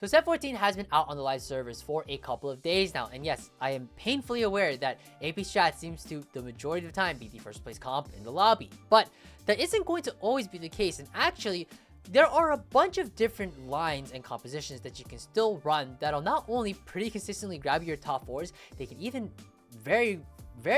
So set 14 has been out on the live servers for a couple of days now, and yes, I am painfully aware that AP Strat seems to, the majority of the time, be the first place comp in the lobby. But that isn't going to always be the case, and actually, there are a bunch of different lines and compositions that you can still run that'll not only pretty consistently grab you your top 4s, they can even very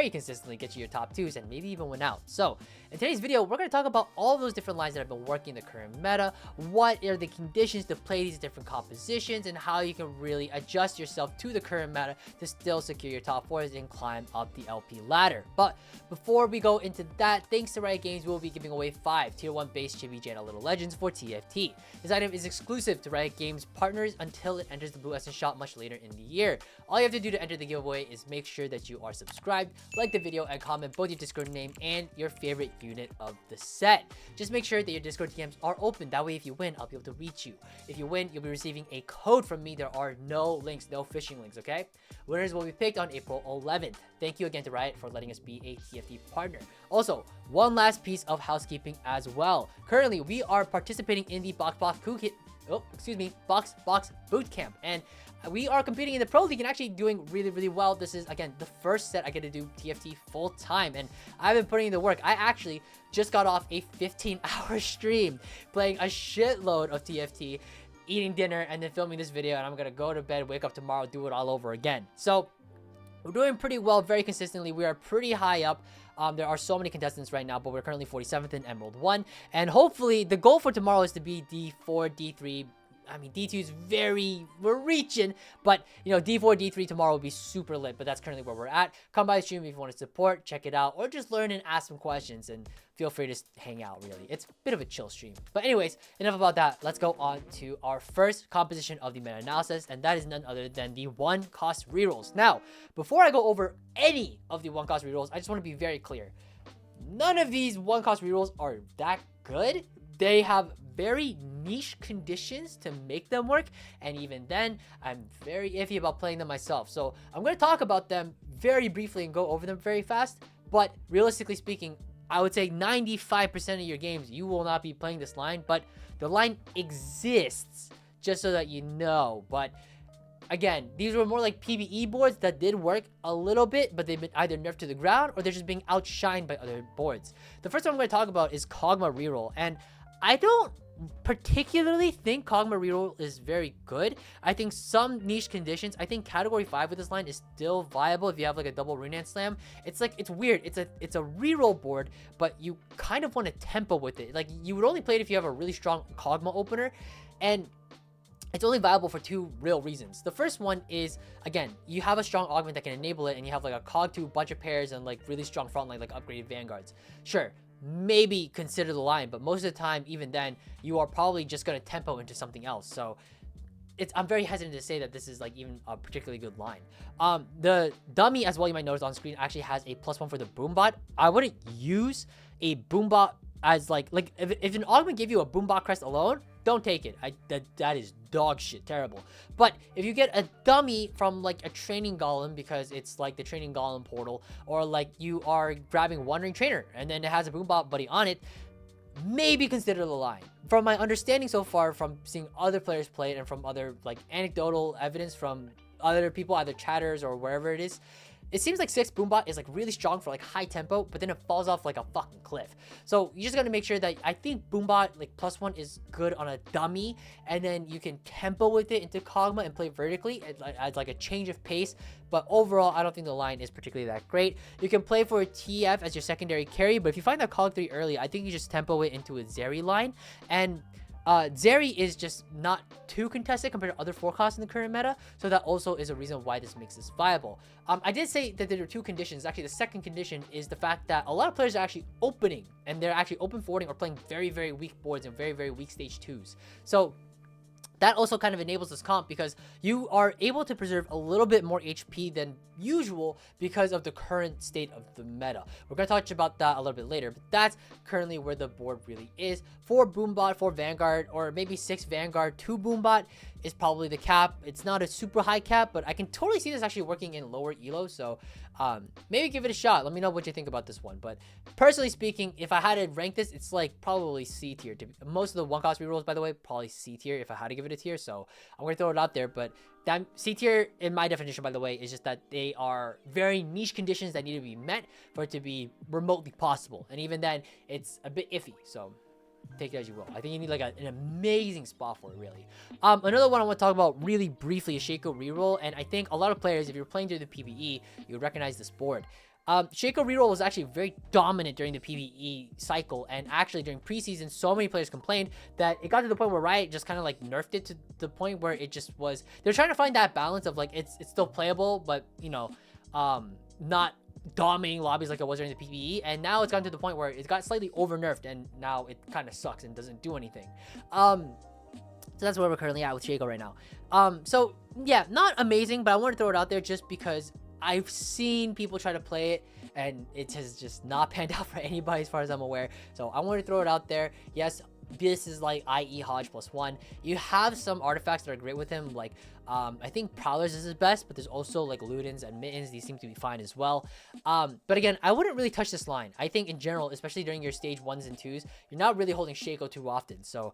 consistently get you your top 2s and maybe even win out. So in today's video, we're going to talk about all those different lines that have been working in the current meta, what are the conditions to play these different compositions, and how you can really adjust yourself to the current meta to still secure your top 4s and climb up the LP ladder. But before we go into that, thanks to Riot Games, we'll be giving away 5 tier 1 base chibi janna little legends for TFT. This item is exclusive to Riot Games partners until it enters the Blue Essence shop much later in the year. All you have to do to enter the giveaway is make sure that you are subscribed, like the video, and comment both your Discord name and your favorite unit of the set. Just make sure that your Discord DMs are open. That way, if you win, I'll be able to reach you. If you win, you'll be receiving a code from me. There are no links, no phishing links, okay? Winners will be picked on April 11th. Thank you again to Riot for letting us be a TFT partner. Also, one last piece of housekeeping as well. Currently, we are participating in the boxbox bootcamp, and we are competing in the Pro League and actually doing really well. This is, again, the first set I get to do TFT full time, and I've been putting in the work. I actually just got off a 15-hour stream playing a shitload of TFT, eating dinner, and then filming this video, and I'm gonna go to bed, wake up tomorrow, do it all over again. So we're doing pretty well, very consistently. We are pretty high up. There are so many contestants right now, but we're currently 47th in Emerald 1. And hopefully, the goal for tomorrow is to be D4, D3. I mean, D2 is we're reaching, but, you know, D4, D3 tomorrow will be super lit, but that's currently where we're at. Come by the stream if you want to support, check it out, or just learn and ask some questions, and feel free to hang out, really. It's a bit of a chill stream. But anyways, enough about that. Let's go on to our first composition of the meta-analysis, and that is none other than the 1-cost rerolls. Now, before I go over any of the 1-cost rerolls, I just want to be very clear. None of these 1-cost rerolls are that good. They have very niche conditions to make them work, and even then, I'm very iffy about playing them myself. So I'm going to talk about them very briefly and go over them very fast, but realistically speaking, I would say 95% of your games, you will not be playing this line, but the line exists, just so that you know. But again, these were more like PvE boards that did work a little bit, but they've been either nerfed to the ground or they're just being outshined by other boards. The first one I'm going to talk about is kog'maw reroll, and I don't particularly think kog'maw reroll is very good. I think some niche conditions, I think category 5 with this line is still viable if you have like a double Runan slam. It's like, it's weird. It's a reroll board, but you kind of want a tempo with it. Like, you would only play it if you have a really strong kog'maw opener, and it's only viable for 2 real reasons. The first one is, again, you have a strong augment that can enable it, and you have like a cog 2 bunch of pairs and like really strong frontline, like upgraded vanguards. Sure, maybe consider the line, but most of the time, even then, you are probably just going to tempo into something else. So I'm very hesitant to say that this is like even a particularly good line. The dummy, as well, you might notice on screen, actually has a +1 for the boombot. I wouldn't use a boombot as like if an augment gave you a boombot crest alone, don't take it. That is dog shit, terrible. But if you get a dummy from like a training golem, because it's like the training golem portal, or like you are grabbing wandering trainer and then it has a boombot buddy on it, maybe consider the line. From my understanding so far, from seeing other players play it and from other like anecdotal evidence from other people, either chatters or wherever it is, it seems like 6 boombot is like really strong for like high tempo, but then it falls off like a fucking cliff. So you just gotta make sure that, I think boombot like +1 is good on a dummy, and then you can tempo with it into kog'maw and play vertically as like a change of pace. But overall, I don't think the line is particularly that great. You can play for a TF as your secondary carry, but if you find that cog 3 early, I think you just tempo it into a Zeri line. And Zeri is just not too contested compared to other forecasts in the current meta, so that also is a reason why this makes this viable. I did say that there are 2 conditions. Actually, the second condition is the fact that a lot of players are actually opening, and they're actually open forwarding or playing very weak boards and very weak stage 2s. So that also kind of enables this comp, because you are able to preserve a little bit more HP than usual because of the current state of the meta. We're going to talk about that a little bit later, but that's currently where the board really is. 4 boombot, 4 Vanguard, or maybe 6 Vanguard, 2 boombot. is probably the cap. It's not a super high cap, but I can totally see this actually working in lower elo. So maybe give it a shot. Let me know what you think about this one. But personally speaking, if I had to rank this, it's like probably C tier. Most of the one cost rerolls, by the way, probably C tier if I had to give it a tier. So I'm gonna throw it out there. But that C tier, in my definition, by the way, is just that they are very niche conditions that need to be met for it to be remotely possible. And even then, it's a bit iffy. So take it as you will. I think you need like an amazing spot for it, really. Another one I want to talk about really briefly is shaco reroll, and I think a lot of players, if you're playing through the PvE, you would recognize this board. Shaco reroll was actually very dominant during the PvE cycle, and actually during preseason, so many players complained that it got to the point where Riot just kind of like nerfed it to the point where it just was. They're trying to find that balance of like it's still playable, but you know, not dominating lobbies like it was during the PvE, and now it's gotten to the point where it got slightly over nerfed, and now it kind of sucks and doesn't do anything. So that's where we're currently at with shaco right now. So yeah, not amazing, but I want to throw it out there just because I've seen people try to play it and it has just not panned out for anybody as far as I'm aware. So I want to throw it out there. Yes, this is like IE Hodge +1. You have some artifacts that are great with him, like I think Prowlers is his best, but there's also like Ludens and Mittens. These seem to be fine as well. But again, I wouldn't really touch this line. I think in general, especially during your stage 1s and 2s, you're not really holding shaco too often. So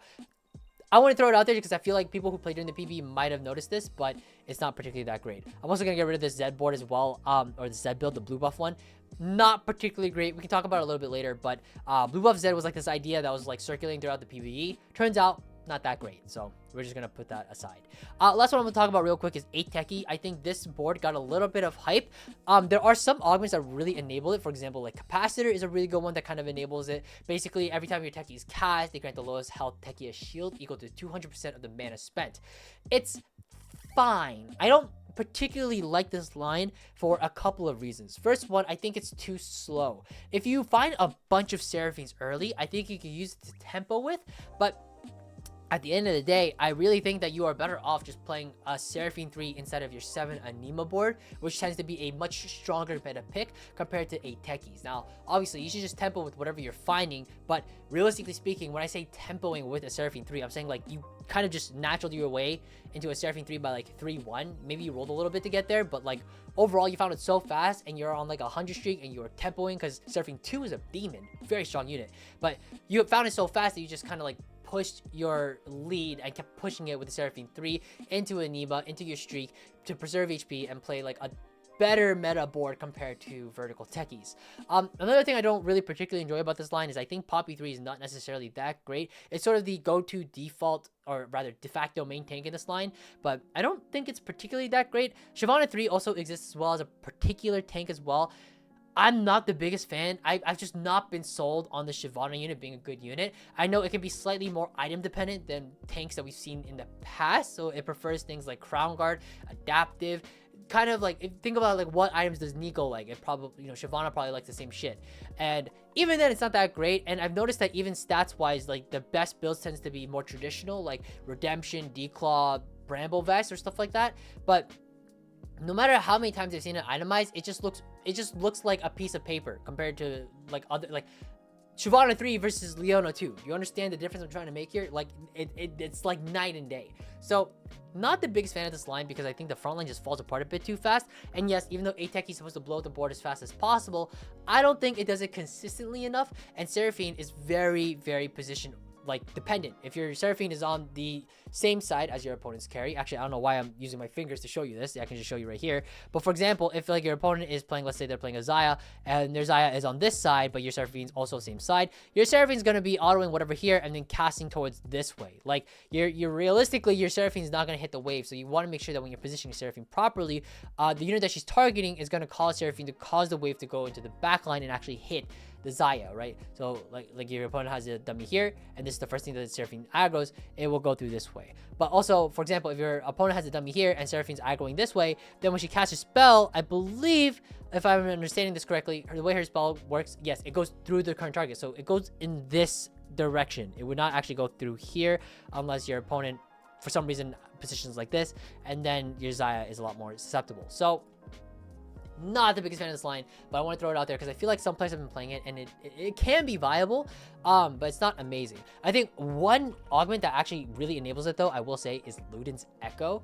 I want to throw it out there because I feel like people who played during the PvE might have noticed this, but it's not particularly that great. I'm also going to get rid of this Z board as well, or the Z build, the blue buff one. Not particularly great. We can talk about it a little bit later, but blue buff Z was like this idea that was like circulating throughout the PvE. Turns out, not that great, so we're just gonna put that aside. Last one I'm gonna talk about real quick is techie. I think this board got a little bit of hype. There are some augments that really enable it. For example, like Capacitor is a really good one that kind of enables it. Basically, every time your techie is cast, they grant the lowest health techie a shield equal to 200% of the mana spent. It's fine. I don't particularly like this line for a couple of reasons. First one, I think it's too slow. If you find a bunch of Seraphines early, I think you can use it to tempo with, but at the end of the day, I really think that you are better off just playing a Seraphine 3 instead of your 7 Anima board, which tends to be a much stronger meta pick compared to a techies. Now, obviously, you should just tempo with whatever you're finding, but realistically speaking, when I say tempoing with a Seraphine 3, I'm saying like you kind of just naturally your way into a Seraphine 3 by like 3-1. Maybe you rolled a little bit to get there, but like overall, you found it so fast and you're on like a 100 streak and you're tempoing because Seraphine 2 is a demon, very strong unit, but you found it so fast that you just kind of like pushed your lead and kept pushing it with the Seraphine 3 into Anima, into your streak to preserve HP and play like a better meta board compared to vertical techies. Another thing I don't really particularly enjoy about this line is I think Poppy 3 is not necessarily that great. It's sort of the go-to default, or rather de facto main tank in this line, but I don't think it's particularly that great. Shyvana 3 also exists as well as a particular tank as well. I'm not the biggest fan. I've just not been sold on the Shyvana unit being a good unit. I know it can be slightly more item dependent than tanks that we've seen in the past, so it prefers things like Crown Guard, Adaptive, kind of like, think about like what items does Neeko like. It probably, you know, Shyvana probably likes the same shit, and even then it's not that great. And I've noticed that even stats wise, like the best builds tends to be more traditional, like Redemption, Declaw, Bramble Vest or stuff like that. But no matter how many times I've seen it itemized, it just looks like a piece of paper compared to like other, like Shyvana 3 versus Leona 2. You understand the difference I'm trying to make here? Like it's like night and day. So not the biggest fan of this line because I think the front line just falls apart a bit too fast. And yes, even though techie is supposed to blow up the board as fast as possible, I don't think it does it consistently enough. And Seraphine is very, very position like dependent. If your Seraphine is on the same side as your opponent's carry, actually I don't know why I'm using my fingers to show you this, I can just show you right here, but for example, if like your opponent is playing, let's say they're playing a Xayah and their Xayah is on this side but your Seraphine's also same side, your Seraphine's going to be autoing whatever here and then casting towards this way. Like you're realistically, your Seraphine's not going to hit the wave, so you want to make sure that when you're positioning Seraphine properly, the unit that she's targeting is going to cause Seraphine to cause the wave to go into the back line and actually hit the Xayah, right? So like your opponent has a dummy here and this is the first thing that the Seraphine aggroes, it will go through this way. But also, for example, if your opponent has a dummy here and Seraphine's aggroing this way, then when she casts her spell, I believe, if I'm understanding this correctly, the way her spell works, yes, it goes through the current target, so it goes in this direction. It would not actually go through here unless your opponent for some reason positions like this, and then your Xayah is a lot more susceptible. So Not the biggest fan of this line, but I want to throw it out there because I feel like some players have been playing it and it can be viable, but it's not amazing. I think one augment that actually really enables it though, I will say, is Luden's Echo.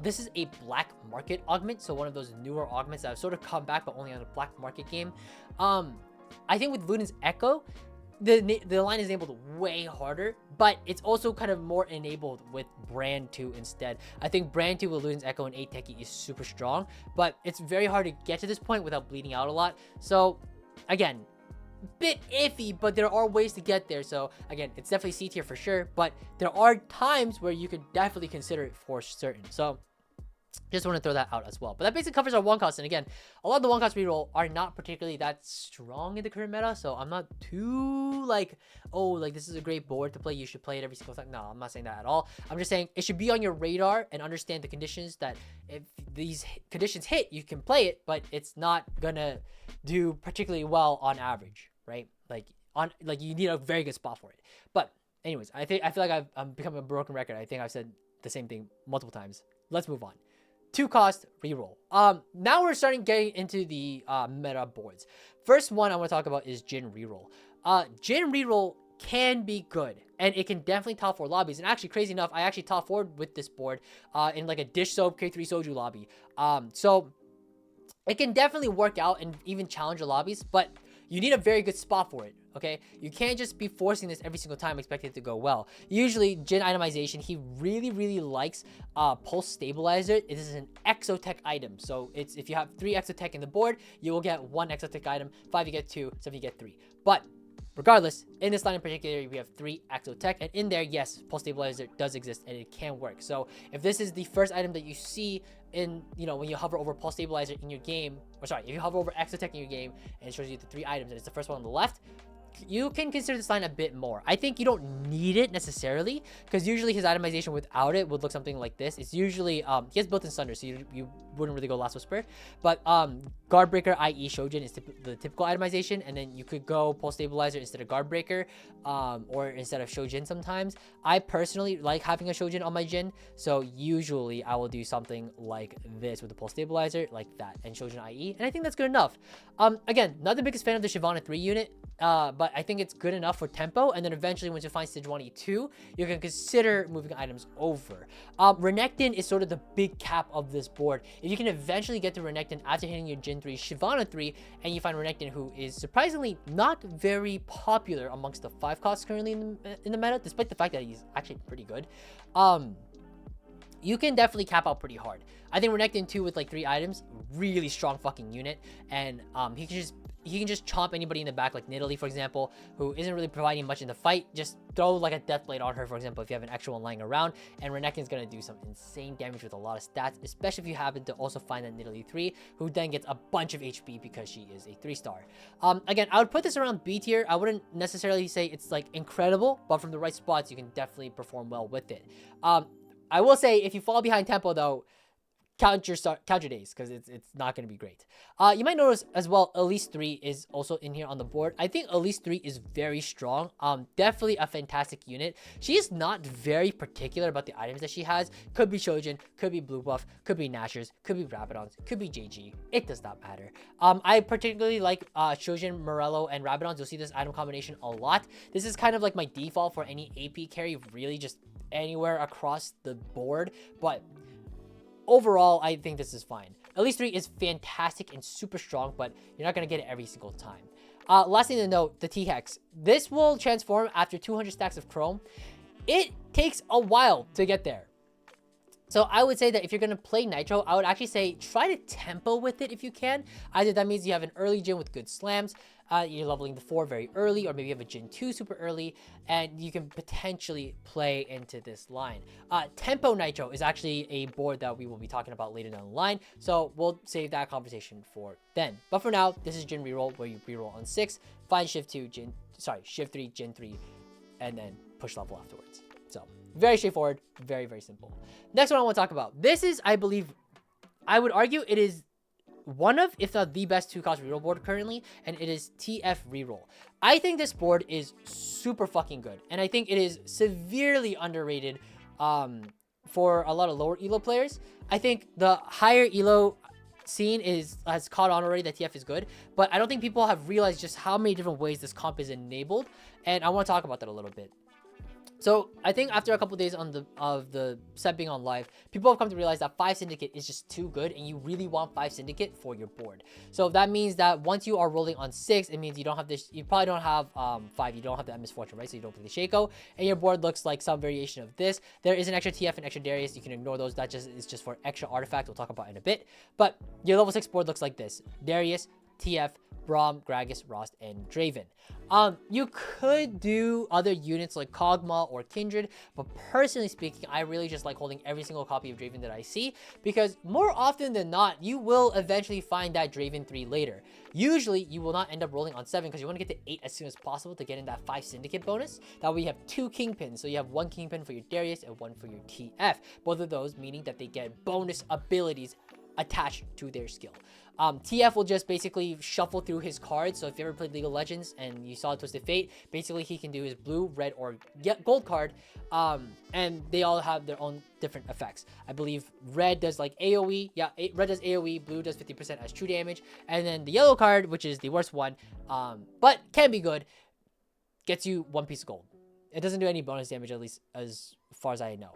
This is a black market augment, so one of those newer augments that have sort of come back, but only on a black market game. I think with Luden's Echo, the line is enabled way harder, but it's also kind of more enabled with Brand 2 instead. I think Brand 2 with Luden's Echo and 8 Techie is super strong, but it's very hard to get to this point without bleeding out a lot. So again, bit iffy, but there are ways to get there. So again, it's definitely C tier for sure, but there are times where you could definitely consider it for certain. So just want to throw that out as well. But that basically covers our one cost. And again, a lot of the one cost reroll are not particularly that strong in the current meta. So I'm not too like, oh, like this is a great board to play, you should play it every single time. No, I'm not saying that at all. I'm just saying it should be on your radar and understand the conditions that if these conditions hit, you can play it, but it's not gonna do particularly well on average, right? Like you need a very good spot for it. But anyways, I feel like I'm becoming a broken record. I think I've said the same thing multiple times. Let's move on. 2 cost reroll. Now we're starting getting into the meta boards. First one I want to talk about is Jhin reroll. Jhin reroll can be good, and it can definitely top 4 lobbies. And actually, crazy enough, I actually top 4 with this board in like a dish soap K3 soju lobby. So it can definitely work out and even challenge the lobbies, but you need a very good spot for it, okay? You can't just be forcing this every single time expecting it to go well. Usually, Jhin itemization, he really likes Pulse Stabilizer. It is an exotech item. So it's if you have 3 exotech in the board, you will get 1 exotech item. 5, you get 2. 7, you get 3. But regardless, in this line in particular, we have 3 exotech, and in there, yes, Pulse Stabilizer does exist and it can work. So if this is the first item that you see in, you know, when you hover over Pulse Stabilizer in your game, or sorry, if you hover over exotech in your game and it shows you the 3 items and it's the first one on the left, you can consider this line a bit more. I think you don't need it necessarily, because usually his itemization without it would look something like this. It's usually he has built-in Sunder, so you wouldn't really go Last Whisper. But Guard Breaker, i.e. Shojin, is the typical itemization, and then you could go Pulse Stabilizer instead of Guard Breaker, or instead of Shojin sometimes. I personally like having a Shojin on my Jhin, so usually I will do something like this with the Pulse Stabilizer, like that, and Shojin IE, and I think that's good enough. Again, not the biggest fan of the Shyvana 3 unit, but I think it's good enough for tempo, and then eventually once you find Sejuani 2, you can consider moving items over. Renekton is sort of the big cap of this board. If you can eventually get to Renekton after hitting your Jhin 3, Shyvana 3, and you find Renekton, who is surprisingly not very popular amongst the 5 costs currently in the meta, despite the fact that he's actually pretty good, you can definitely cap out pretty hard. I think Renekton 2 with like 3 items, really strong fucking unit, and he can just chomp anybody in the back, like Nidalee, for example, who isn't really providing much in the fight. Just throw like a Death Blade on her, for example, if you have an extra one lying around, and Renekton's gonna do some insane damage with a lot of stats, especially if you happen to also find that Nidalee 3, who then gets a bunch of HP because she is a 3-star. Again, I would put this around B tier. I wouldn't necessarily say it's like incredible, but from the right spots, you can definitely perform well with it. I will say, if you fall behind tempo though, count your days, because it's not going to be great. You might notice as well, Elise 3 is also in here on the board. I think Elise 3 is very strong. Definitely a fantastic unit. She is not very particular about the items that she has. Could be Shojin, could be Blue Buff, could be Nashers, could be Rabadons, could be JG. It does not matter. I particularly like Shojin, Morello, and Rabadons. You'll see this item combination a lot. This is kind of like my default for any AP carry, really just anywhere across the board, but overall, I think this is fine. Elise 3 is fantastic and super strong, but you're not going to get it every single time. Last thing to note, the T-Hex. This will transform after 200 stacks of Chrome. It takes a while to get there. So I would say that if you're going to play Nitro, I would actually say try to tempo with it if you can. Either that means you have an early Jhin with good slams, you're leveling the 4 very early, or maybe you have a Jhin 2 super early, and you can potentially play into this line. Tempo Nitro is actually a board that we will be talking about later down the line, so we'll save that conversation for then. But for now, this is Jhin reroll, where you reroll on 6, find Shift 3, Jhin 3, and then push level afterwards. So very straightforward, very simple. Next one I want to talk about. This is, I believe, I would argue it is one of, if not the best 2-cost reroll board currently, and it is TF reroll. I think this board is super fucking good, and I think it is severely underrated for a lot of lower elo players. I think the higher elo seen has caught on already that TF is good, but I don't think people have realized just how many different ways this comp is enabled, and I want to talk about that a little bit. So I think after a couple of days of the set being on live, people have come to realize that 5 Syndicate is just too good, and you really want 5 Syndicate for your board. So that means that once you are rolling on 6, it means you don't have this. You probably don't have 5. You don't have the MS Fortune, right? So you don't play the shaco, and your board looks like some variation of this. There is an extra TF and extra Darius. You can ignore those. That is just for extra artifact. We'll talk about in a bit. But your level 6 board looks like this: Darius, TF, Braum, Gragas, Rost, and Draven. You could do other units like Kog'maw or Kindred, but personally speaking, I really just like holding every single copy of Draven that I see, because more often than not, you will eventually find that Draven 3 later. Usually, you will not end up rolling on 7 because you want to get to 8 as soon as possible to get in that 5 Syndicate bonus. That way you have 2 Kingpins, so you have 1 Kingpin for your Darius and 1 for your TF. Both of those meaning that they get bonus abilities attached to their skill. TF will just basically shuffle through his cards. So if you ever played League of Legends and you saw Twisted Fate, basically he can do his blue, red, or gold card, and they all have their own different effects. I believe red does like AoE, red does AoE, blue does 50% as true damage, and then the yellow card, which is the worst one, but can be good, gets you 1 piece of gold. It doesn't do any bonus damage, at least as far as I know.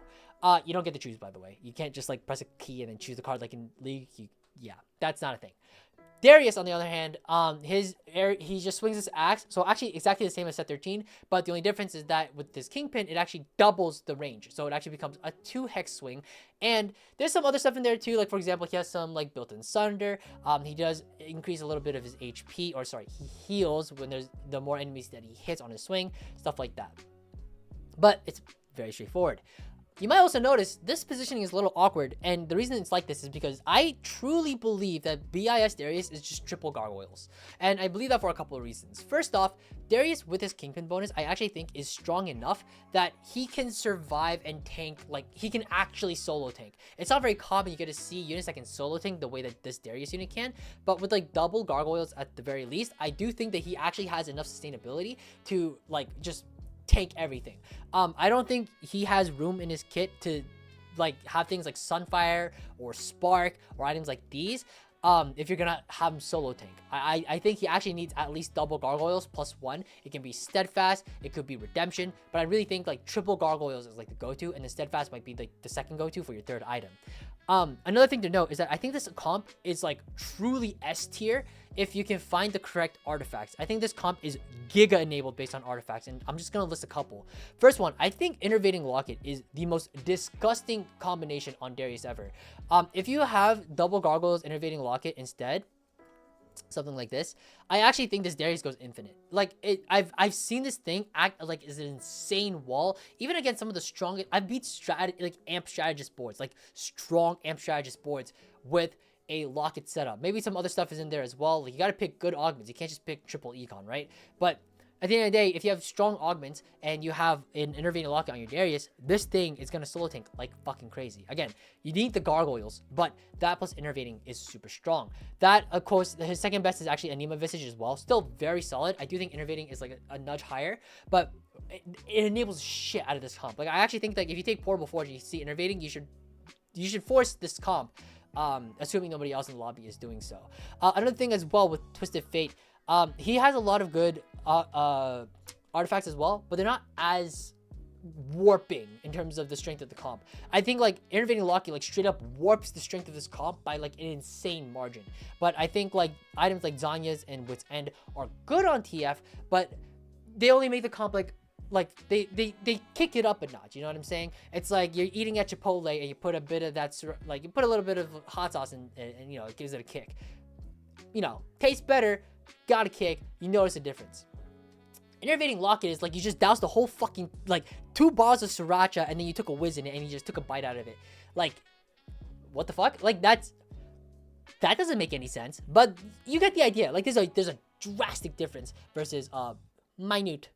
You don't get to choose, by the way. You can't just like press a key and then choose the card like in League. Yeah, that's not a thing. Darius, on the other hand, he just swings his axe. So actually exactly the same as set 13, but the only difference is that with this Kingpin, it actually doubles the range. So it actually becomes a 2 hex swing. And there's some other stuff in there too. Like for example, he has some like built-in Sunder. He does increase a little bit of his HP, or sorry, he heals when there's the more enemies that he hits on his swing, stuff like that. But it's very straightforward. You might also notice this positioning is a little awkward, and the reason it's like this is because I truly believe that BIS Darius is just triple gargoyles, and I believe that for a couple of reasons. First off, Darius with his Kingpin bonus, I actually think is strong enough that he can survive and tank, like he can actually solo tank. It's not very common you get to see units that can solo tank the way that this Darius unit can, but with like double gargoyles at the very least, I do think that he actually has enough sustainability to like just tank everything. I don't think he has room in his kit to like have things like Sunfire or Spark or items like these. If you're gonna have him solo tank, I think he actually needs at least double gargoyles plus 1. It can be steadfast, it could be redemption, but I really think like triple gargoyles is like the go-to, and the steadfast might be like the second go-to for your 3rd item. Another thing to note is that I think this comp is like truly S tier if you can find the correct artifacts. I think this comp is giga enabled based on artifacts, and I'm just gonna list a couple. First one, I think Innervating Locket is the most disgusting combination on Darius ever. If you have double gargoyles Innervating Locket instead, something like this, I actually think this Darius goes infinite. Like I've seen this thing act like is an insane wall, even against some of the strongest. I've beat amp strategist boards, like strong amp strategist boards with a locket setup. Maybe some other stuff is in there as well. Like you got to pick good augments. You can't just pick triple econ, right? But at the end of the day, if you have strong augments and you have an Innervating Locket on your Darius, this thing is going to solo tank like fucking crazy. Again, you need the gargoyles, but that plus Innervating is super strong. That, of course, his second best is actually Anima Visage as well. Still very solid. I do think Innervating is like a nudge higher, but it enables shit out of this comp. Like I actually think that if you take Portable Forge and you see Innervating, you should force this comp, assuming nobody else in the lobby is doing so. Another thing as well with Twisted Fate, he has a lot of good artifacts as well, but they're not as warping in terms of the strength of the comp. I think like Innervating Locket like straight up warps the strength of this comp by like an insane margin. But I think like items like Zanya's and Wit's End are good on TF, but they only make the comp like they kick it up a notch. You know what I'm saying? It's like you're eating at Chipotle and you put a bit of that, like you put a little bit of hot sauce and you know, it gives it a kick. You know, tastes better, got a kick, you notice a difference. Innervating Locket is like you just doused the whole fucking like 2 bars of sriracha and then you took a whiz in it and you just took a bite out of it. Like, what the fuck? Like that doesn't make any sense. But you get the idea. Like there's a drastic difference versus not minute,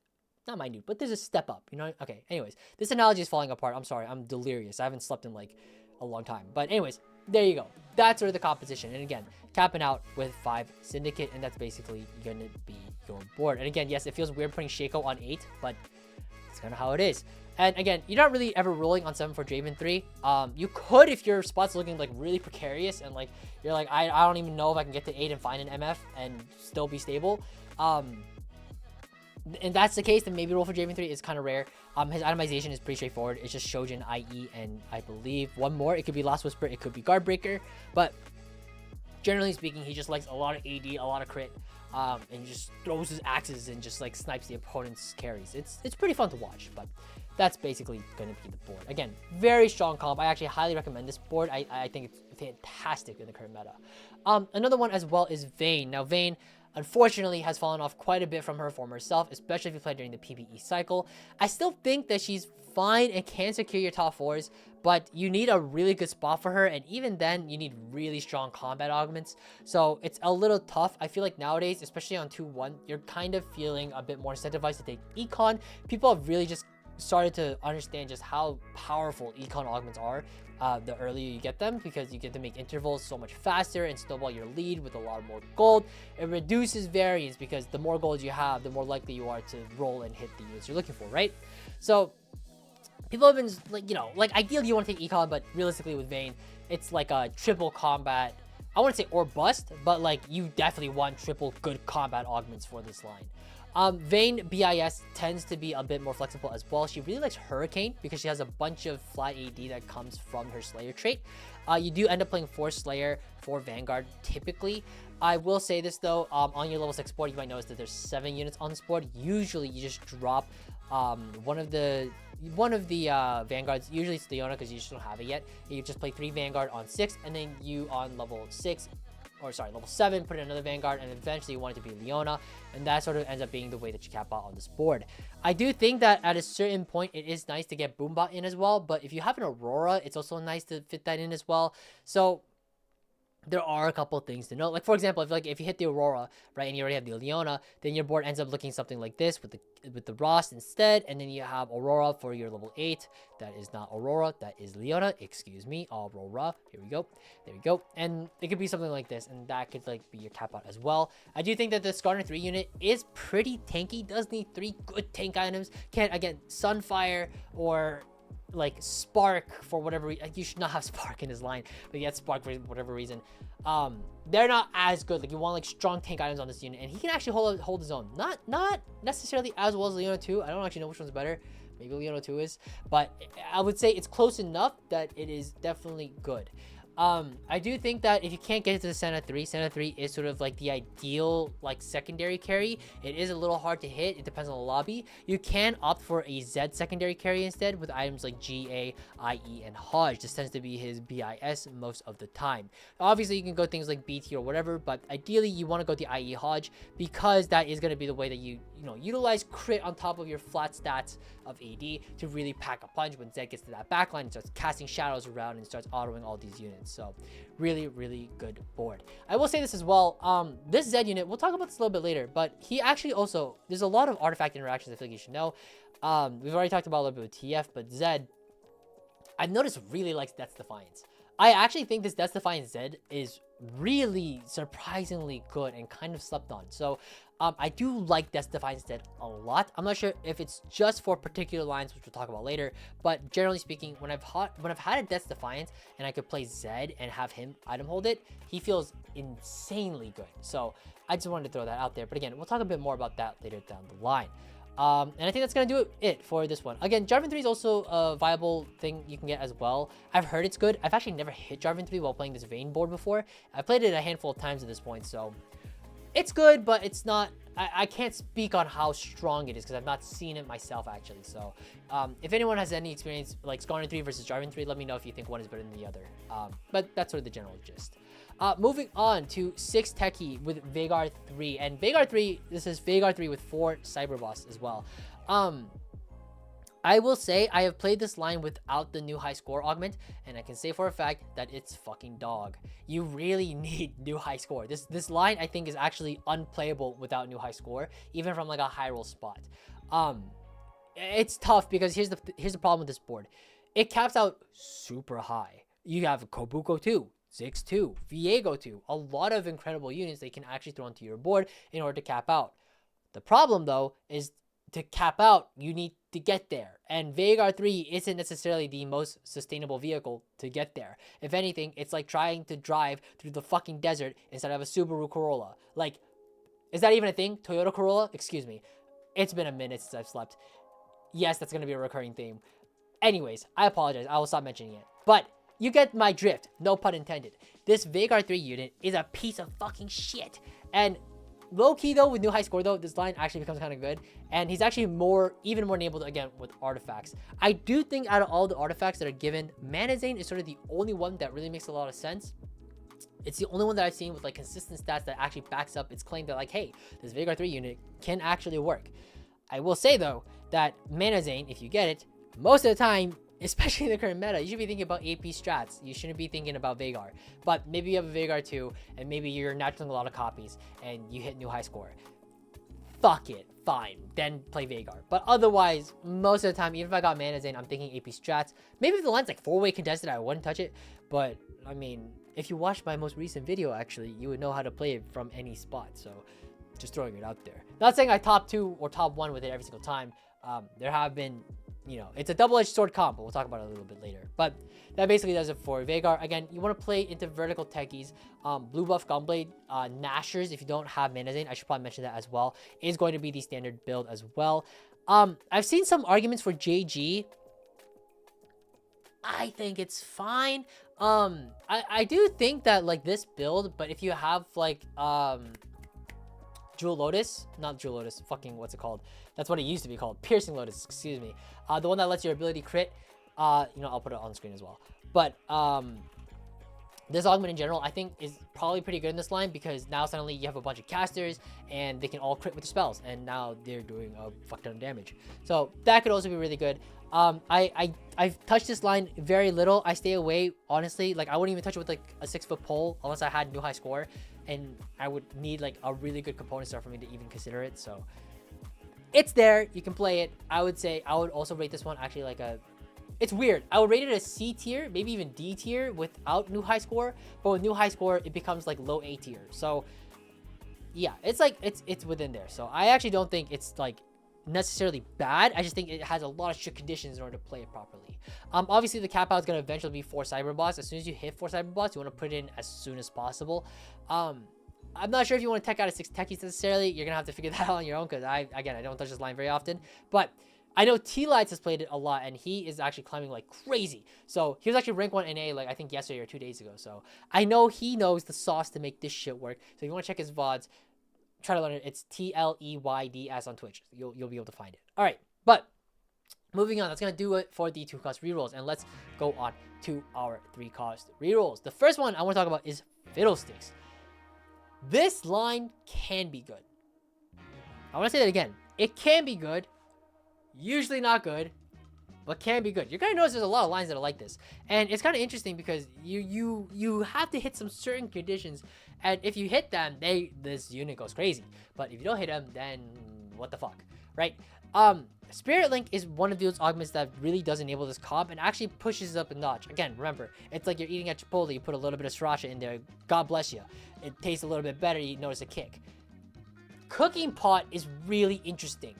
but there's a step up. You know? Okay. Anyways, this analogy is falling apart. I'm sorry. I'm delirious. I haven't slept in like a long time. But anyways, there you go. That's sort of the composition. And again, capping out with 5 Syndicate, and that's basically gonna be your board. And again, yes, it feels weird putting Shaco on 8, but That's kind of how it is. And again, you're not really ever rolling on 7 for Draven 3. You could if your spot's looking like really precarious and like you're like, I don't even know if I can get to 8 and find an MF and still be stable. And that's the case, then maybe roll for Draven 3 is kind of rare. His itemization is pretty straightforward. It's just Shojin, IE, and I believe one more. It could be Last Whisper, it could be Guard Breaker, but generally speaking, he just likes a lot of AD, a lot of crit, and just throws his axes and just like snipes the opponent's carries. It's pretty fun to watch, but that's basically going to be the board. Again, very strong comp. I actually highly recommend this board. I think it's fantastic in the current meta. Another one as well is Vayne. Now, Vayne, unfortunately, has fallen off quite a bit from her former self, especially if you play during the PvE cycle. I still think that she's fine and can secure your top 4s, but you need a really good spot for her, and even then, you need really strong combat augments. So it's a little tough. I feel like nowadays, especially on 2-1, you're kind of feeling a bit more incentivized to take econ. People have really just started to understand just how powerful econ augments are the earlier you get them, because you get to make intervals so much faster and snowball your lead with a lot more gold. It reduces variance because the more gold you have, the more likely you are to roll and hit the units you're looking for, right? So people have been like, you know, like ideally you want to take econ, but realistically with Vayne, it's like a triple combat. I wouldn't say or bust, but like you definitely want triple good combat augments for this line. Vayne BIS tends to be a bit more flexible as well. She really likes Hurricane because she has a bunch of flat AD that comes from her Slayer trait. You do end up playing 4 Slayer, 4 Vanguard typically. I will say this though, on your level 6 board, you might notice that there's 7 units on this board. Usually you just drop one of the Vanguards. Usually it's Leona because you just don't have it yet. You just play 3 Vanguard on 6, and then you on level 7, put in another Vanguard, and eventually you want it to be Leona, and that sort of ends up being the way that you cap out on this board. I do think that at a certain point, it is nice to get Boombot in as well, but if you have an Aurora, it's also nice to fit that in as well. So there are a couple of things to note. Like, for example, if you hit the Aurora, right, and you already have the Leona, then your board ends up looking something like this with the Rost instead, and then you have Aurora for your level 8. That is not Aurora, that is Leona. Excuse me, Aurora. Here we go. There we go. And it could be something like this, and that could like be your cap out as well. I do think that the Skarner 3 unit is pretty tanky. Does need 3 good tank items. Can't, again, Sunfire or like Spark for whatever reason. You should not have Spark in his line, but you had Spark for whatever reason. They're not as good. Like, you want like strong tank items on this unit, and he can actually hold his own. Not necessarily as well as Leona 2. I don't actually know which one's better. Maybe Leona 2 is, but I would say it's close enough that it is definitely good. I do think that if you can't get it to the Senna 3 is sort of like the ideal like secondary carry. It is a little hard to hit. It depends on the lobby. You can opt for a Z secondary carry instead with items like GA, IE, and Hodge. This tends to be his BIS most of the time. Obviously, you can go things like BT or whatever, but ideally you want to go the IE Hodge because that is going to be the way that you utilize crit on top of your flat stats of AD to really pack a punch when Zed gets to that backline and starts casting shadows around and starts autoing all these units. So really, really good board. I will say this as well. This Zed unit, we'll talk about this a little bit later, but he actually also, there's a lot of artifact interactions I feel like you should know. We've already talked about a little bit with TF, but Zed, I've noticed really likes Death's Defiance. I actually think this Death's Defiance Zed is really surprisingly good and kind of slept on. So I do like Death's Defiance Zed a lot. I'm not sure if it's just for particular lines, which we'll talk about later, but generally speaking, when I've had a Death's Defiance and I could play Zed and have him item hold it, he feels insanely good. So I just wanted to throw that out there. But again, we'll talk a bit more about that later down the line. And I think that's going to do it for this one. Again, Jarvan 3 is also a viable thing you can get as well. I've heard it's good. I've actually never hit Jarvan 3 while playing this Vayne board before. I've played it a handful of times at this point, so it's good, but it's not, I can't speak on how strong it is because I've not seen it myself actually. So if anyone has any experience like Skarner 3 versus Jarvan 3, let me know if you think one is better than the other. But that's sort of the general gist. Moving on to 6 Techie with Veigar 3. And Veigar 3, this is Veigar 3 with 4 Cyber Boss as well. I will say I have played this line without the new high score augment, and I can say for a fact that it's fucking dog. You really need new high score. This line I think is actually unplayable without new high score, even from like a high roll spot. It's tough because here's the problem with this board. It caps out super high. You have Kobuko 2. 6-2, Viego 2, a lot of incredible units they can actually throw onto your board in order to cap out. The problem though is to cap out, you need to get there. And Veigar 3 isn't necessarily the most sustainable vehicle to get there. If anything, it's like trying to drive through the fucking desert instead of a Subaru Corolla. Like, is that even a thing? Toyota Corolla? Excuse me. It's been a minute since I've slept. Yes, that's going to be a recurring theme. Anyways, I apologize. I will stop mentioning it. But you get my drift. No pun intended. This Veigar 3 unit is a piece of fucking shit. And low-key, though, with new high score, though, this line actually becomes kind of good. And he's actually even more enabled, again, with artifacts. I do think out of all the artifacts that are given, Mana Zane is sort of the only one that really makes a lot of sense. It's the only one that I've seen with, like, consistent stats that actually backs up its claim that, like, hey, this Veigar 3 unit can actually work. I will say, though, that Mana Zane, if you get it, most of the time, especially in the current meta, you should be thinking about AP strats. You shouldn't be thinking about Veigar. But maybe you have a Veigar 2, and maybe you're naturally a lot of copies, and you hit new high score. Fuck it. Fine. Then play Veigar. But otherwise, most of the time, even if I got Mana Zane, I'm thinking AP strats. Maybe if the line's like 4-way contested, I wouldn't touch it. But, I mean, if you watched my most recent video, actually, you would know how to play it from any spot. So, just throwing it out there. Not saying I top 2 or top 1 with it every single time. There have been, you know, it's a double-edged sword comp, but we'll talk about it a little bit later. But that basically does it for Veigar. Again, you want to play into vertical techies. Blue buff Gunblade, Nashers, if you don't have Mana Zane, I should probably mention that as well, is going to be the standard build as well. I've seen some arguments for JG. I think it's fine. I do think that, like, this build, but if you have, like, Jewel Lotus, not Jewel Lotus, fucking, what's it called? That's what it used to be called. Piercing Lotus, excuse me. The one that lets your ability crit. You know, I'll put it on the screen as well. But, this augment in general, I think, is probably pretty good in this line because now suddenly you have a bunch of casters and they can all crit with their spells. And now they're doing a fuck ton of damage. So, that could also be really good. I've touched this line very little. I stay away, honestly. Like, I wouldn't even touch it with, like, a 6-foot pole unless I had new high score. And I would need, like, a really good component star for me to even consider it. So, it's there. You can play it. I would say I would also rate this one actually like a... It's weird. I would rate it a C tier, maybe even D tier without new high score. But with new high score, it becomes, like, low A tier. So, yeah. It's, like, it's within there. So, I actually don't think it's, like, necessarily bad. I just think it has a lot of strict conditions in order to play it properly. Obviously, the cap out is going to eventually be 4 cyber boss. As soon as you hit 4 cyber boss, you want to put it in as soon as possible. I'm not sure if you want to tech out of 6 techies necessarily. You're going to have to figure that out on your own because I don't touch this line very often. But I know T-Lights has played it a lot and he is actually climbing like crazy. So he was actually rank 1 NA like I think yesterday or 2 days ago. So I know he knows the sauce to make this shit work. So if you want to check his VODs, try to learn it. It's TLEYDS on Twitch. You'll be able to find it. All right, but moving on. That's gonna do it for the 2-cost rerolls, and let's go on to our 3-cost rerolls. The first one I want to talk about is Fiddlesticks. This line can be good. I want to say that again. It can be good. Usually not good, but can be good. You're gonna notice there's a lot of lines that are like this, and it's kind of interesting because you have to hit some certain conditions, and if you hit them, this unit goes crazy. But if you don't hit them, then what the fuck, right? Spirit Link is one of those augments that really does enable this comp and actually pushes it up a notch. Again, remember, it's like you're eating at Chipotle. You put a little bit of sriracha in there. God bless you. It tastes a little bit better. You notice a kick. Cooking Pot is really interesting.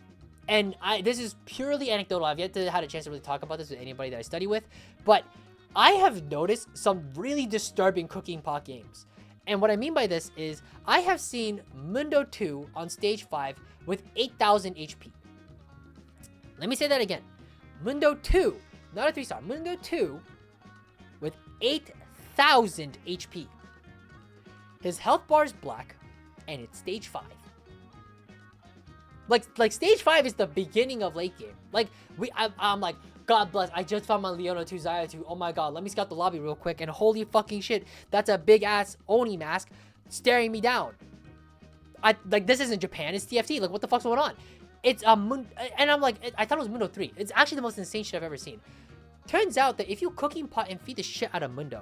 And this is purely anecdotal. I've yet to have a chance to really talk about this with anybody that I study with. But I have noticed some really disturbing Cooking Pot games. And what I mean by this is I have seen Mundo 2 on stage 5 with 8,000 HP. Let me say that again. Mundo 2, not a 3-star. Mundo 2 with 8,000 HP. His health bar is black, and it's stage 5. Like stage 5 is the beginning of late game. Like, I'm like, God bless, I just found my Leona 2, Zaya 2. Oh my god, let me scout the lobby real quick. And holy fucking shit, that's a big-ass Oni mask staring me down. Like, this isn't Japan, it's TFT. Like, what the fuck's going on? It's and I'm like, I thought it was Mundo 3. It's actually the most insane shit I've ever seen. Turns out that if you Cooking Pot and feed the shit out of Mundo,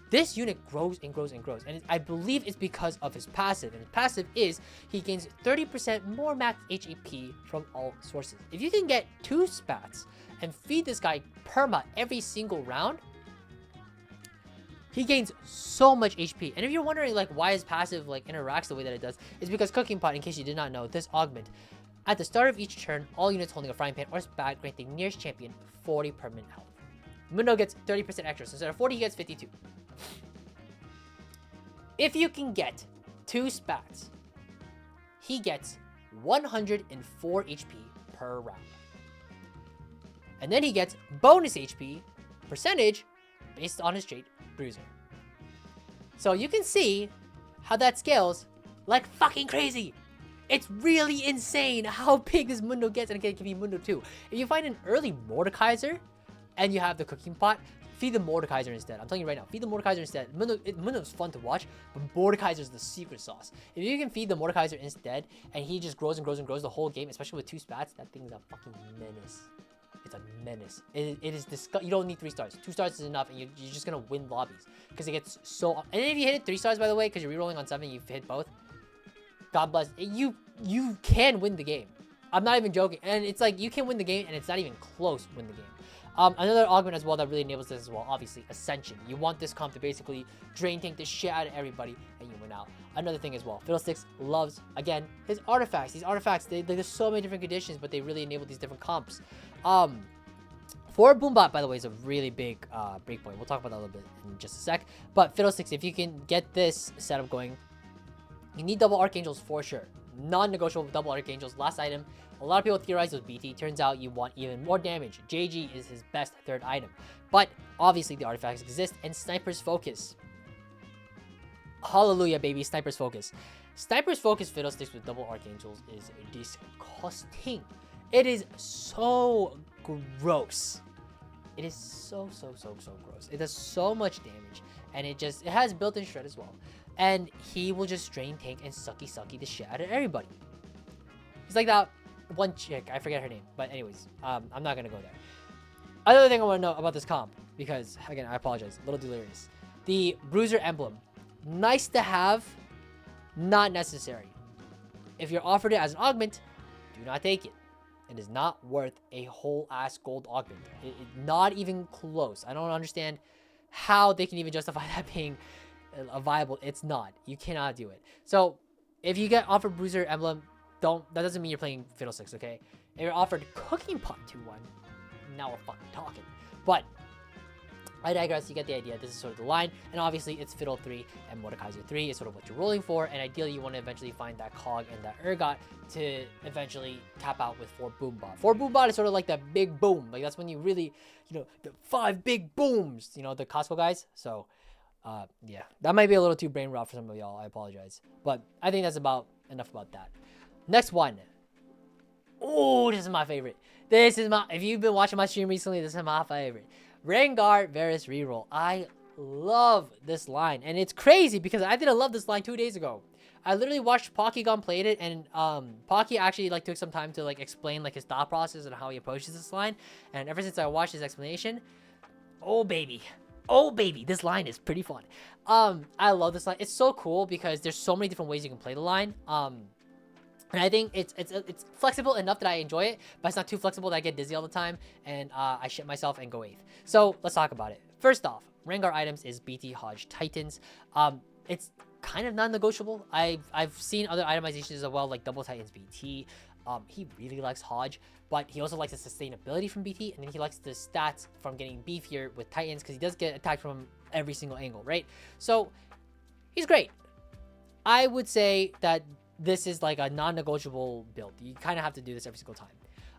this unit grows and grows and grows. And I believe it's because of his passive. And his passive is he gains 30% more max HP from all sources. If you can get 2 spats and feed this guy perma every single round, he gains so much HP. And if you're wondering like why his passive like interacts the way that it does, it's because Cooking Pot, in case you did not know, this augment, At the start of each turn, all units holding a frying pan or spat grant the nearest champion 40 permanent health. Mundo gets 30% extra, so instead of 40, he gets 52. If you can get 2 spats, he gets 104 HP per round. And then he gets bonus HP percentage based on his trait, Bruiser. So you can see how that scales like fucking crazy. It's really insane how big this Mundo gets, and it can give you Mundo too. If you find an early Mordekaiser and you have the cooking pot, feed the Mordekaiser instead. I'm telling you right now, feed the Mordekaiser instead. Mundo's fun to watch, but Mordekaiser is the secret sauce. If you can feed the Mordekaiser instead, and he just grows and grows and grows the whole game, especially with 2 spats, that thing's a fucking menace. It's a menace. It is disgusting. You don't need 3 stars. 2 stars is enough, and you're just gonna win lobbies because it gets so. And if you hit it 3 stars, by the way, because you're rerolling on 7, you've hit both. God bless. You can win the game. I'm not even joking. And it's like you can win the game, and it's not even close to win the game. Another augment as well that really enables this as well, obviously, Ascension. You want this comp to basically drain tank the shit out of everybody, and you win out. Another thing as well, Fiddlesticks loves, again, his artifacts. These artifacts, there's so many different conditions, but they really enable these different comps. For Boombot, by the way, is a really big breakpoint. We'll talk about that a little bit in just a sec. But Fiddlesticks, if you can get this setup going, you need double Archangels for sure. Non-negotiable with double Archangels. Last item, a lot of people theorize with BT. Turns out you want even more damage. JG is his best 3rd item. But obviously the artifacts exist, and Sniper's Focus. Hallelujah, baby. Sniper's Focus. Sniper's Focus Fiddlesticks with double Archangels is disgusting. It is so gross. It is so gross. It does so much damage, and it has built-in shred as well. And he will just drain tank and sucky the shit out of everybody. It's like that one chick, I forget her name, but anyways, I'm not gonna go there. Another thing I want to know about this comp, because again, I apologize, a little delirious. The Bruiser emblem, nice to have, not necessary. If you're offered it as an augment, do not take it. It is not worth a whole ass gold augment. Not even close. I don't understand how they can even justify that being a viable. It's not. You cannot do it. So if you get offered Bruiser emblem, that doesn't mean you're playing Fiddlesticks, okay? If you're offered Cooking Pot 2-1, now we're fucking talking. But I digress. You get the idea. This is sort of the line, and obviously it's Fiddle 3 and Mordekaiser 3 is sort of what you're rolling for, and ideally you want to eventually find that Cog and that Urgot to eventually cap out with 4 Boombot. 4 Boombot is sort of like that big boom. Like that's when you really, the 5 big booms, the Costco guys. So yeah, that might be a little too brain rot for some of y'all. I apologize, but I think that's enough about that. Next one. Oh, this is my favorite. If you've been watching my stream recently, this is my favorite. Vanguard Varus reroll. I love this line, and it's crazy because I didn't love this line 2 days ago. I literally watched Pokkygone played it, and Pocky actually took some time to explain his thought process and how he approaches this line. And ever since I watched his explanation, oh baby, this line is pretty fun. I love this line. It's so cool because there's so many different ways you can play the line. And I think it's flexible enough that I enjoy it, but it's not too flexible that I get dizzy all the time and I shit myself and go 8th. So let's talk about it. First off, Vanguard items is BT Hodge Titans. It's kind of non-negotiable. I've seen other itemizations as well, like Double Titans BT. He really likes Hodge, but he also likes the sustainability from BT, and then he likes the stats from getting beefier with Titans because he does get attacked from every single angle, right? So he's great. I would say that this is like a non-negotiable build. You kind of have to do this every single time.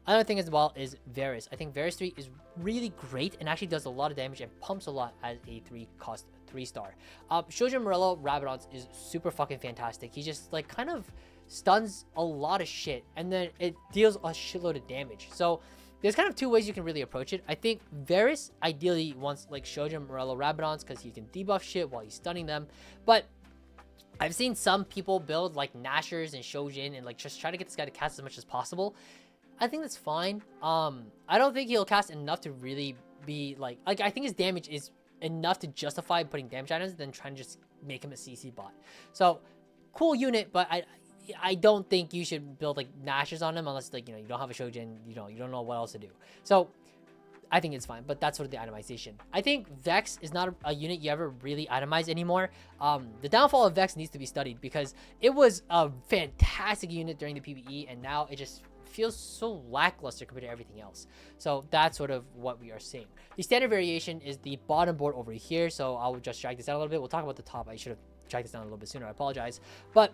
Another thing as well is Varus. I think Varus 3 is really great and actually does a lot of damage and pumps a lot as a 3-cost 3-star. Shojin Morello Rabadons is super fucking fantastic. He just kind of stuns a lot of shit, and then it deals a shitload of damage. So there's kind of 2 ways you can really approach it. I think Varus ideally wants Shojin Morello Rabadons because he can debuff shit while he's stunning them, but I've seen some people build Nashers and Shojin and just try to get this guy to cast as much as possible. I think that's fine. I don't think he'll cast enough to really be I think his damage is enough to justify putting damage items than trying to just make him a CC bot. So cool unit, but I don't think you should build Nashers on him unless you don't have a Shojin, you don't know what else to do. So I think it's fine, but that's sort of the itemization. I think Vex is not a unit you ever really itemize anymore. The downfall of Vex needs to be studied because it was a fantastic unit during the PvE, and now it just feels so lackluster compared to everything else. So that's sort of what we are seeing. The standard variation is the bottom board over here. So I will just drag this down a little bit. We'll talk about the top. I should have dragged this down a little bit sooner. I apologize. But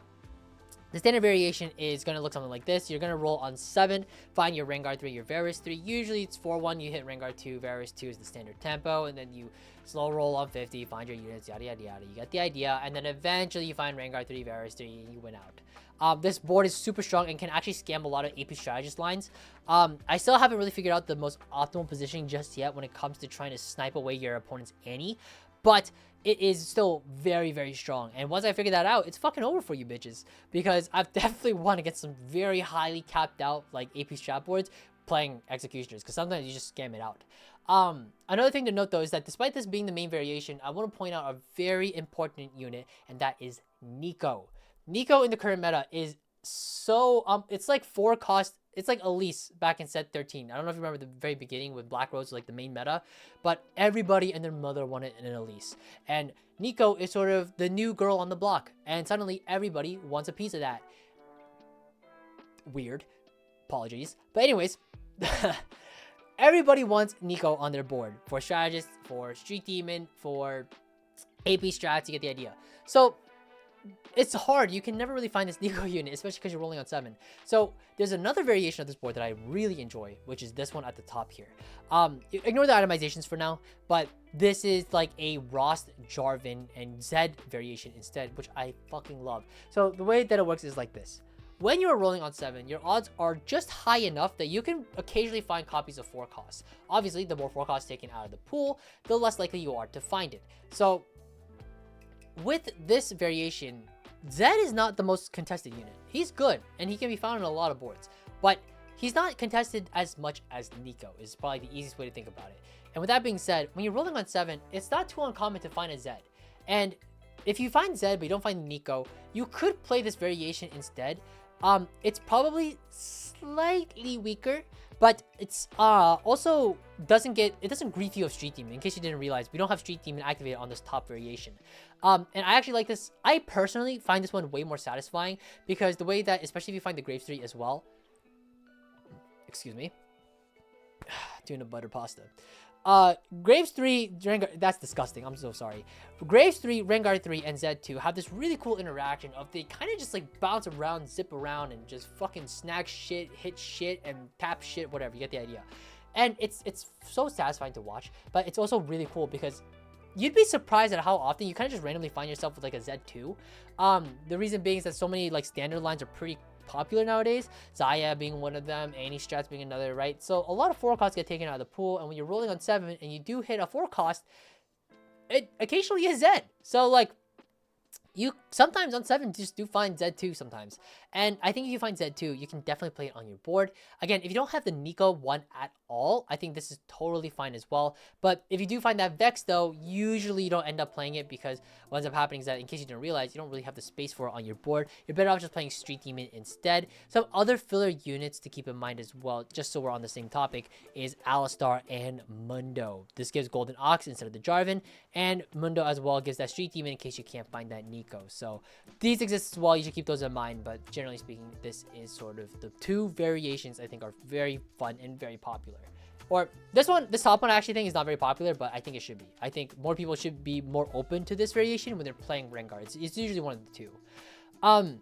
the standard variation is going to look something like this. You're going to roll on 7, find your Vanguard 3, your Varus 3. Usually it's 4-1, you hit Vanguard 2, Varus 2 is the standard tempo, and then you slow roll on 50, find your units, yada yada yada. You get the idea, and then eventually you find Vanguard 3, Varus 3, and you win out. This board is super strong and can actually scam a lot of AP strategist lines. I still haven't really figured out the most optimal positioning just yet when it comes to trying to snipe away your opponent's Annie, but it is still very, very strong. And once I figure that out, it's fucking over for you bitches. Because I've definitely won against some very highly capped out, like, AP strat boards playing executioners. Because sometimes you just scam it out. Another thing to note, though, is that despite this being the main variation, I want to point out a very important unit. And that is Neeko. Neeko in the current meta is so... it's like 4 cost... It's like Elise back in set 13. I don't know if you remember the very beginning when Black Rose was like the main meta, but everybody and their mother wanted an Elise. And Neeko is sort of the new girl on the block, and suddenly everybody wants a piece of that. Weird. Apologies. But anyways, everybody wants Neeko on their board. For Strategists, for Street Demon, for AP Strats, you get the idea. So it's hard. You can never really find this Neeko unit, especially because you're rolling on 7. So there's another variation of this board that I really enjoy, which is this one at the top here. Ignore the itemizations for now, but this is like a Rost, Jarvan, and Zed variation instead, which I fucking love. So the way that it works is like this. When you are rolling on 7, your odds are just high enough that you can occasionally find copies of 4 costs. Obviously, the more 4 costs taken out of the pool, the less likely you are to find it. So with this variation, Zed is not the most contested unit. He's good, and he can be found on a lot of boards, but he's not contested as much as Neeko, is probably the easiest way to think about it. And with that being said, when you're rolling on 7, it's not too uncommon to find a Zed. And if you find Zed, but you don't find Neeko, you could play this variation instead. It's probably slightly weaker, but it's also doesn't grief you of Street Demon. In case you didn't realize, we don't have Street Demon activated on this top variation. And I actually like this. I personally find this one way more satisfying because the way that, especially if you find the Graves 3 as well. Excuse me. Doing a butter pasta. Graves 3, Vanguard, that's disgusting. I'm so sorry. Graves 3, Vanguard 3, and Zed 2 have this really cool interaction of they kind of just like bounce around, zip around, and just fucking snag shit, hit shit, and tap shit, whatever. You get the idea. And it's so satisfying to watch, but it's also really cool because you'd be surprised at how often you kind of just randomly find yourself with like a Z2. The reason being is that so many like standard lines are pretty popular nowadays, Zaya being one of them, Annie Strats being another, right? So a lot of 4 costs get taken out of the pool, and when you're rolling on 7 and you do hit a 4 cost, it occasionally is Zed. So like you sometimes on 7 just do find Z2 sometimes. And I think if you find Z2, you can definitely play it on your board. Again, if you don't have the Neeko one at all, I think this is totally fine as well. But if you do find that Vex though, usually you don't end up playing it because what ends up happening is that, in case you didn't realize, you don't really have the space for it on your board. You're better off just playing Street Demon instead. Some other filler units to keep in mind as well, just so we're on the same topic, is Alistar and Mundo. This gives Golden Ox instead of the Jarvan, and Mundo as well gives that Street Demon in case you can't find that Neeko. So these exist as well. You should keep those in mind, but generally speaking, this is sort of the 2 variations I think are very fun and very popular. Or this top one I actually think is not very popular, but I think it should be. I think more people should be more open to this variation when they're playing Vanguard. It's usually one of the 2.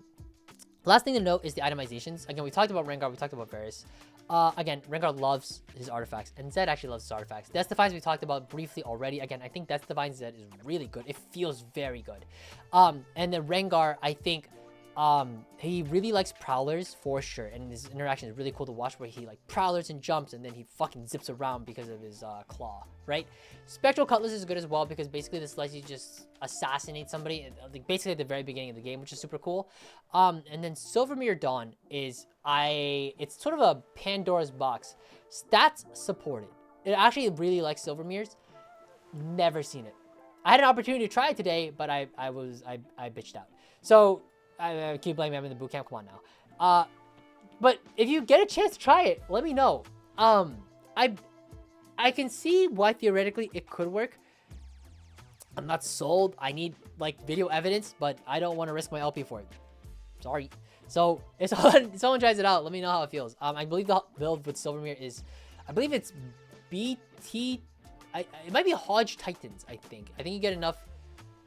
Last thing to note is the itemizations. Again, we talked about Vanguard, we talked about Varus. Again, Vanguard loves his artifacts, and Zed actually loves his artifacts. Death Defiance we talked about briefly already. Again, I think Death Defiance Zed is really good. It feels very good. And then Rengar, I think he really likes Prowlers for sure, and his interaction is really cool to watch where he like Prowlers and jumps and then he fucking zips around because of his claw, right? Spectral Cutlass is good as well because basically this lets you just assassinate somebody like basically at the very beginning of the game, which is super cool. And then Silvermere Dawn is it's sort of a Pandora's box. Stats supported. It actually really likes Silvermere's. Never seen it. I had an opportunity to try it today, but I bitched out. So I keep blaming me in the bootcamp. Come on now. But if you get a chance to try it, let me know. I can see why theoretically it could work. I'm not sold. I need like video evidence, but I don't want to risk my LP for it. Sorry. So if someone tries it out, let me know how it feels. I believe the build with Silvermere is, I believe it's BT. It might be Hodge Titans. I think you get enough.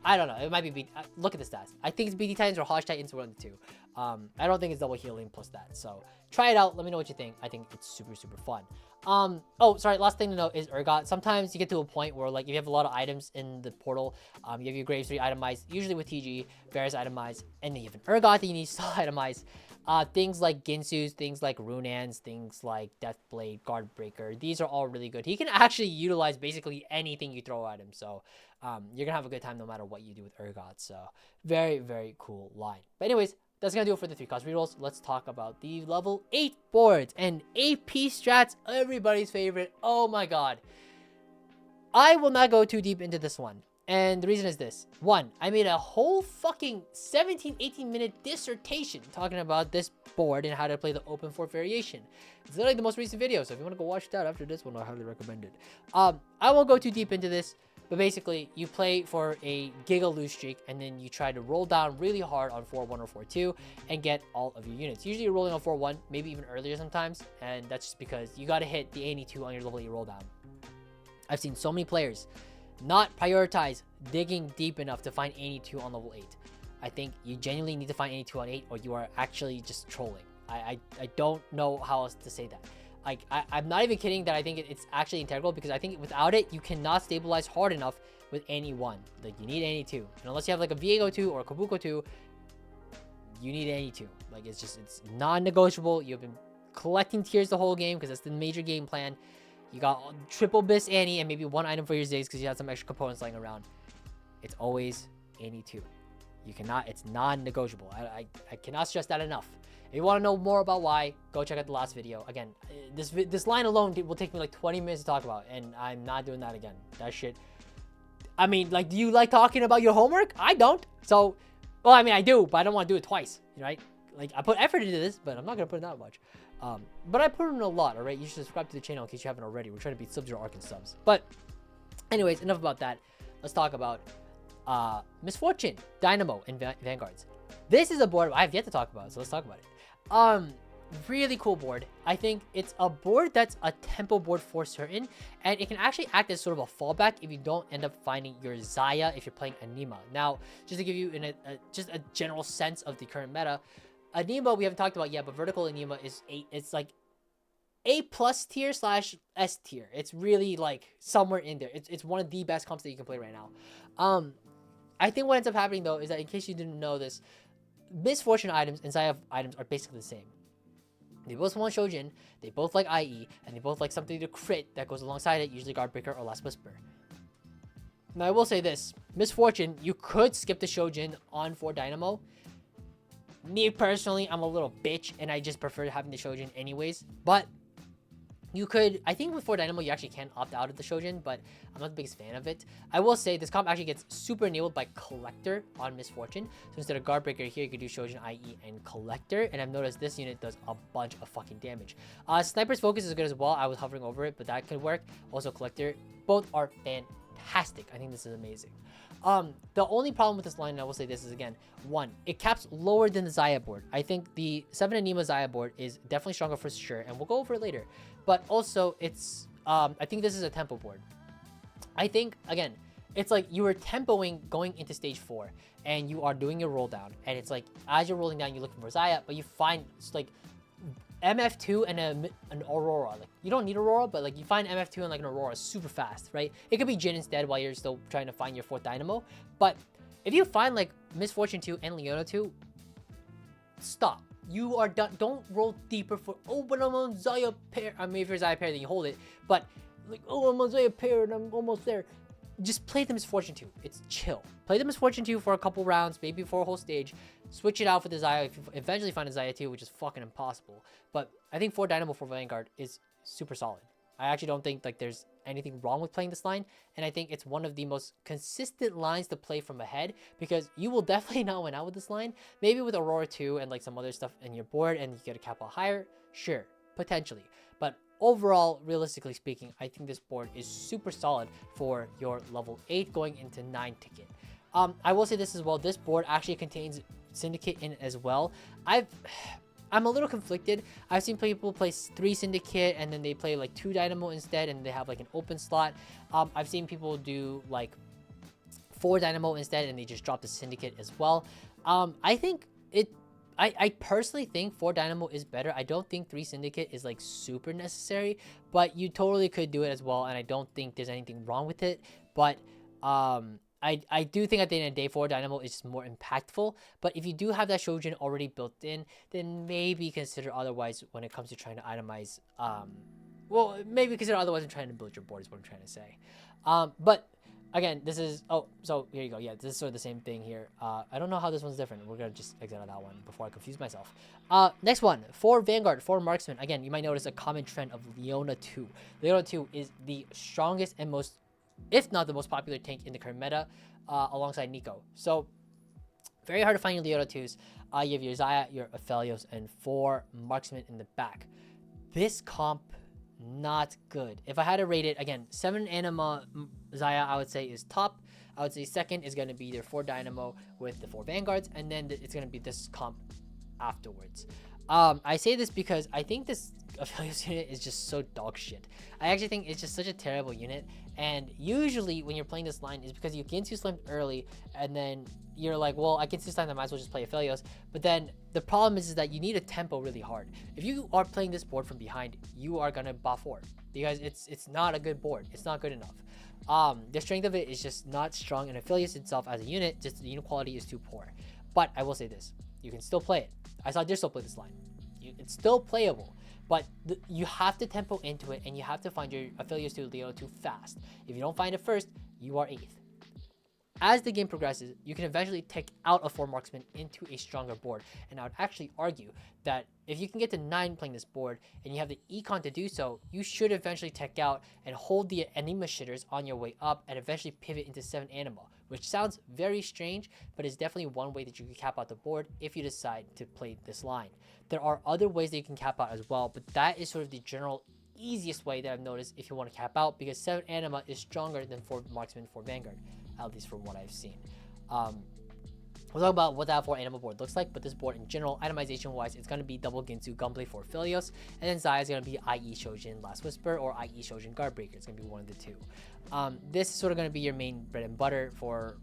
I don't know. It might be look at the stats. I think it's BT Titans or Hodge Titans, one of the two. I don't think it's double healing plus that. So try it out. Let me know what you think. I think it's super fun. Oh, sorry. Last thing to note is Urgot. Sometimes you get to a point where like if you have a lot of items in the portal, you have your Graves 3 itemized, usually with TG, Varus itemized, and then you have an Urgot that you need to still itemize. Things like Ginsu's, things like Runans, things like Deathblade, Guardbreaker. These are all really good. He can actually utilize basically anything you throw at him. So you're going to have a good time no matter what you do with Urgot. So very cool line. But anyways, that's going to do it for the 3-cost rerolls. Let's talk about the level 8 boards and AP strats, everybody's favorite. Oh my god. I will not go too deep into this one. And the reason is this. One, I made a whole fucking 17-18 minute dissertation talking about this board and how to play the open fort variation. It's literally the most recent video, so if you want to go watch that after this one, I highly recommend it. I won't go too deep into this, but basically, you play for a giga lose streak, and then you try to roll down really hard on 4-1 or 4-2 and get all of your units. Usually, you're rolling on 4-1, maybe even earlier sometimes, and that's just because you got to hit the 82 on your level 8 roll down. I've seen so many players not prioritize digging deep enough to find 82 on level 8. I think you genuinely need to find 82 on 8, or you are actually just trolling. I don't know how else to say that. Like, I'm not even kidding that I think it's actually integral, because I think without it, you cannot stabilize hard enough with any one. Like, you need 82. And unless you have like a Viego 2 or a Kabuko 2, you need 82. Like, it's non-negotiable. You've been collecting tiers the whole game because that's the major game plan. You got triple Bis Annie and maybe one item for your Ziggs because you had some extra components lying around. It's always 82. You cannot, it's non-negotiable. I cannot stress that enough. If you want to know more about why, go check out the last video. Again, this line alone will take me like 20 minutes to talk about, and I'm not doing that again. That shit. I mean, like, do you like talking about your homework? I don't. So, well, I mean, I do, but I don't want to do it twice, right? Like, I put effort into this, but I'm not going to put in that much. But I put in a lot, all right? You should subscribe to the channel in case you haven't already. We're trying to beat Sub-Zero Arc and subs. But anyways, enough about that. Let's talk about Misfortune, Dynamo, and Vanguards. This is a board I have yet to talk about, so let's talk about it. Really cool board. I think it's a board that's a tempo board for certain, and it can actually act as sort of a fallback if you don't end up finding your Zaya if you're playing Anima. Now, just to give you just a general sense of the current meta, Anima we haven't talked about yet, but vertical Anima is it's like A+ tier / S tier. It's really like somewhere in there. It's one of the best comps that you can play right now. I think what ends up happening though is that, in case you didn't know this, Misfortune items and Zaya items are basically the same. They both want Shojin, they both like IE, and they both like something to crit that goes alongside it, usually Guardbreaker or Last Whisper. Now I will say this, Misfortune, you could skip the Shojin on for Dynamo. Me personally, I'm a little bitch, and I just prefer having the Shojin anyways, but you could, I think with 4 Dynamo, you actually can opt out of the Shojin, but I'm not the biggest fan of it. I will say this comp actually gets super enabled by Collector on Misfortune. So instead of Guardbreaker here, you could do Shojin, IE, and Collector. And I've noticed this unit does a bunch of fucking damage. Sniper's Focus is good as well. I was hovering over it, but that could work. Also Collector. Both are fantastic. I think this is amazing. The only problem with this line, and I will say this is, again, one, it caps lower than the Zaya board. I think the 7 Anima Zaya board is definitely stronger for sure, and we'll go over it later. But also, it's, I think this is a tempo board. I think, again, it's like you were tempoing going into stage 4, and you are doing your roll down, and it's like, as you're rolling down, you're looking for Zaya, but you find, like, MF2 and an Aurora. Like, you don't need Aurora, but like you find MF2 and like an Aurora super fast, right? It could be Jhin instead while you're still trying to find your 4th Dynamo. But if you find like Misfortune 2 and Leona 2, stop. You are done. Don't roll deeper for, oh, but I'm on Zaya pair. I mean, if you're Zaya pair, then you hold it. But like, oh, I'm on Zaya pair and I'm almost there. Just play the Misfortune 2. It's chill. Play the Misfortune 2 for a couple rounds, maybe for a whole stage. Switch it out for the Zaya if you eventually find a Zaya 2, which is fucking impossible. But I think 4 Dynamo for Vanguard is super solid. I actually don't think like there's anything wrong with playing this line, and I think it's one of the most consistent lines to play from ahead, because you will definitely not win out with this line. Maybe with Aurora 2 and like some other stuff in your board and you get a cap out higher, sure, potentially. But overall, realistically speaking, I think this board is super solid for your level 8 going into 9 ticket. I will say this as well, this board actually contains syndicate in as well. I'm a little conflicted. I've seen people play 3 syndicate and then they play like 2 dynamo instead, and they have like an open slot. I've seen people do like 4 dynamo instead and they just drop the syndicate as well. I personally think 4 dynamo is better. I don't think 3 syndicate is like super necessary, but you totally could do it as well, and I don't think there's anything wrong with it. But I do think at the end of the day, 4 dynamo is just more impactful. But if you do have that shojin already built in, then maybe consider otherwise when it comes to trying to itemize. Well, maybe consider otherwise when trying to build your board is what I'm trying to say. But again, this is, so here you go. Yeah, this is sort of the same thing here. I don't know how this one's different. We're gonna just exit out that one before I confuse myself. Next one, for Vanguard, for Marksman. Again, you might notice a common trend of Leona 2. Leona 2 is the strongest and most, if not the most popular tank in the current meta, alongside Neeko. So very hard to find your Leona 2s. You have your Xayah, your Aphelios, and 4 Marksman in the back. This comp, not good. If I had to rate it, again, 7 anima Xayah I would say is top. I would say second is going to be either 4 dynamo with the 4 vanguards, and then it's going to be this comp afterwards. I say this because I think this Aphelios unit is just so dog shit. I actually think it's just such a terrible unit, and usually when you're playing this line is because you get too slimed early, and then you're like, well, I get too slimed, I might as well just play Aphelios. But then the problem is that you need a tempo really hard. If you are playing this board from behind, you are gonna buff forward because it's not a good board. It's not good enough. The strength of it is just not strong, and Aphelios itself as a unit, just the unit quality is too poor. But I will say this, you can still play it. I saw Distal play this line. It's still playable, but you have to tempo into it, and you have to find your Aphelios to Leona 2 fast. If you don't find it first, you are 8th. As the game progresses, you can eventually take out a 4 marksman into a stronger board, and I would actually argue that if you can get to 9 playing this board and you have the econ to do so, you should eventually tech out and hold the anima shitters on your way up and eventually pivot into 7 anima, which sounds very strange, but is definitely one way that you can cap out the board if you decide to play this line. There are other ways that you can cap out as well, but that is sort of the general easiest way that I've noticed if you want to cap out, because 7 anima is stronger than 4 marksman, 4 vanguard, at least from what I've seen. We'll talk about what that 4 anima board looks like, but this board in general, itemization wise, it's going to be double Ginsu Gunblade for Aphelios, and then Xayah is going to be IE Shojin Last Whisper or IE Shojin Guardbreaker. It's going to be one of the two. This is sort of going to be your main bread and butter for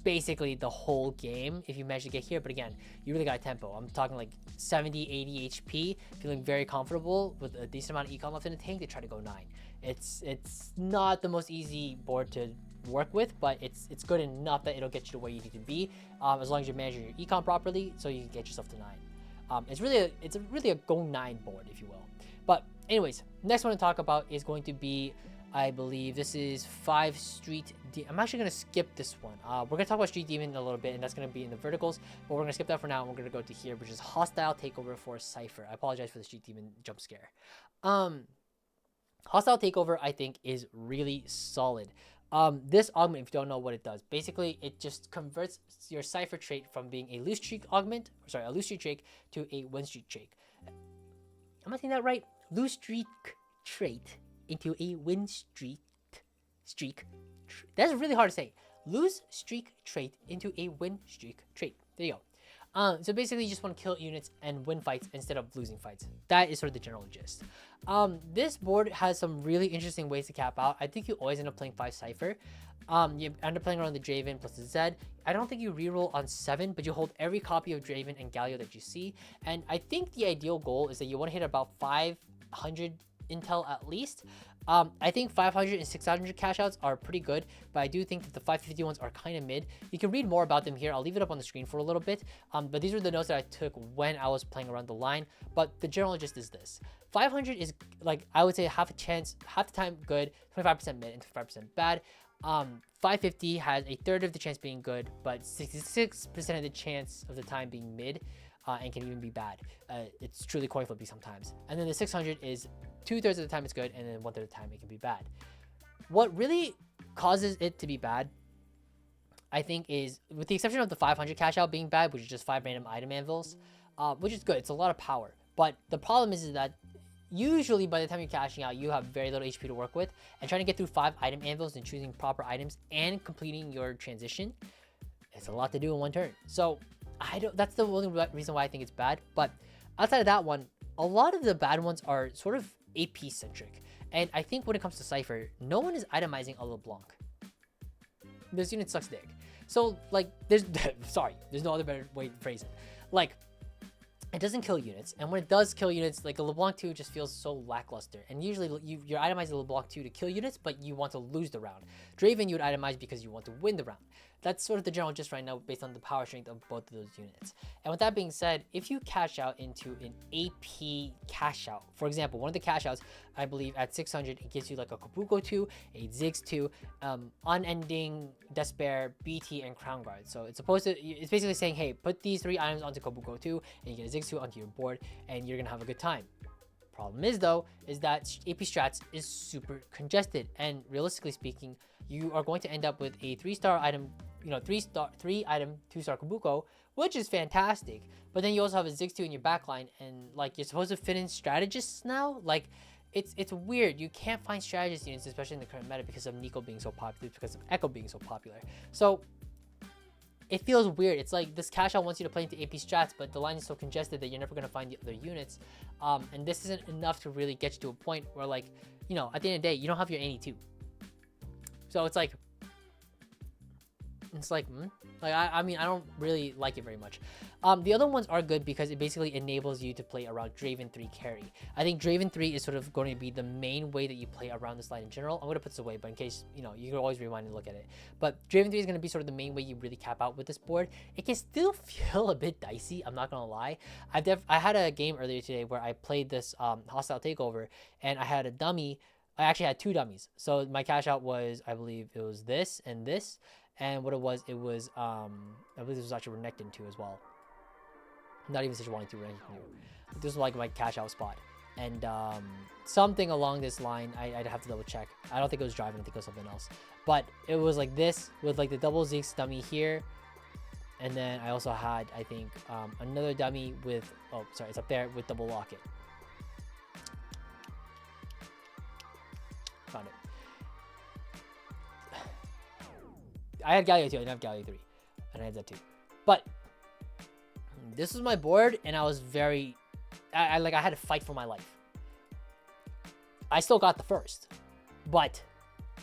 basically the whole game if you manage to get here, but again, you really got tempo. I'm talking like 70, 80 HP, feeling very comfortable with a decent amount of econ left in the tank to try to go 9. It's not the most easy board to work with, but it's good enough that it'll get you to where you need to be, as long as you're managing your econ properly, so you can get yourself to 9. It's really a go 9 board, if you will. But anyways, next one to talk about is going to be, I believe this is 5 Street I'm actually going to skip this one. We're going to talk about Street Demon in a little bit, and that's going to be in the verticals, but we're going to skip that for now, and we're going to go to here, which is Hostile Takeover for Cypher. I apologize for the Street Demon jump scare. Hostile Takeover, I think, is really solid. This augment, if you don't know what it does, basically it just converts your Cypher trait from being a loose streak augment, a loose streak trait to a win streak trait. Am I saying that right? Loose streak trait into a win streak. That's really hard to say. Loose streak trait into a win streak trait. There you go. So basically you just want to kill units and win fights instead of losing fights. That is sort of the general gist. This board has some really interesting ways to cap out. I think you always end up playing 5 Cypher. You end up playing around the Draven plus the Zed. I don't think you reroll on 7, but you hold every copy of Draven and Galio that you see. And I think the ideal goal is that you want to hit about 500 intel at least. I think 500 and 600 cash outs are pretty good, but I do think that the 550 ones are kind of mid. You can read more about them here. I'll leave it up on the screen for a little bit. But these are the notes that I took when I was playing around the line. But the general gist is this: 500 is, like, I would say half the time good, 25% mid, and 25% bad. 550 has a third of the chance being good, but 66% of the chance of the time being mid. And can even be bad. It's truly coin flippy sometimes. And then the 600 is 2/3 of the time it's good, and then 1/3 of the time it can be bad. What really causes it to be bad, I think, is, with the exception of the 500 cash out being bad, which is just 5 random item anvils, which is good. It's a lot of power. But the problem is that usually by the time you're cashing out, you have very little HP to work with, and trying to get through 5 item anvils and choosing proper items and completing your transition, it's a lot to do in one turn. So That's the only reason why I think it's bad. But outside of that one, a lot of the bad ones are sort of AP centric. And I think when it comes to Cypher, no one is itemizing a LeBlanc. This unit sucks dick. So like, there's no other better way to phrase it. Like, it doesn't kill units, and when it does kill units, like a LeBlanc 2 just feels so lackluster. And usually you're itemizing LeBlanc 2 to kill units, but you want to lose the round. Draven you would itemize because you want to win the round. That's sort of the general gist right now based on the power strength of both of those units. And with that being said, if you cash out into an AP cash out, for example, one of the cash outs, I believe at 600, it gives you like a Kabuko 2, a Ziggs 2, Unending, Despair, BT, and Crown Guard. So it's basically saying, hey, put these 3 items onto Kabuko 2, and you get a Ziggs 2 onto your board, and you're gonna have a good time. Problem is though, is that AP strats is super congested, and realistically speaking, you are going to end up with a 3-star item, 3 item 2-star Kabuko, which is fantastic. But then you also have a Ziggs 2 in your backline, and like you're supposed to fit in strategists now. Like it's weird. You can't find strategist units, especially in the current meta, because of Neeko being so popular, because of Echo being so popular. So it feels weird. It's like this cash out wants you to play into AP strats, but the line is so congested that you're never gonna find the other units. And this isn't enough to really get you to a point where, like, at the end of the day, you don't have your any 2. So it's like, I mean, I don't really like it very much. The other ones are good because it basically enables you to play around Draven 3 carry. I think Draven 3 is sort of going to be the main way that you play around this line in general. I'm going to put this away, but in case, you can always rewind and look at it. But Draven 3 is going to be sort of the main way you really cap out with this board. It can still feel a bit dicey, I'm not going to lie. I had a game earlier today where I played this hostile takeover, and I had a dummy. I actually had 2 dummies. So my cash out was, I believe it was this and this. And what it was I believe this was actually Renekton 2 as well. Not even such a 1-2 Renekton 2. This was like my cash out spot. And something along this line, I'd have to double check. I don't think it was driving, I think it was something else. But it was like this, with like the double Ziggs dummy here. And then I also had, I think, another dummy with, oh, sorry, it's up there, with double locket. Found it. I had Galio 2, I didn't have Galio 3. And I had that too. But this was my board, and I was very... I had to fight for my life. I still got the first. But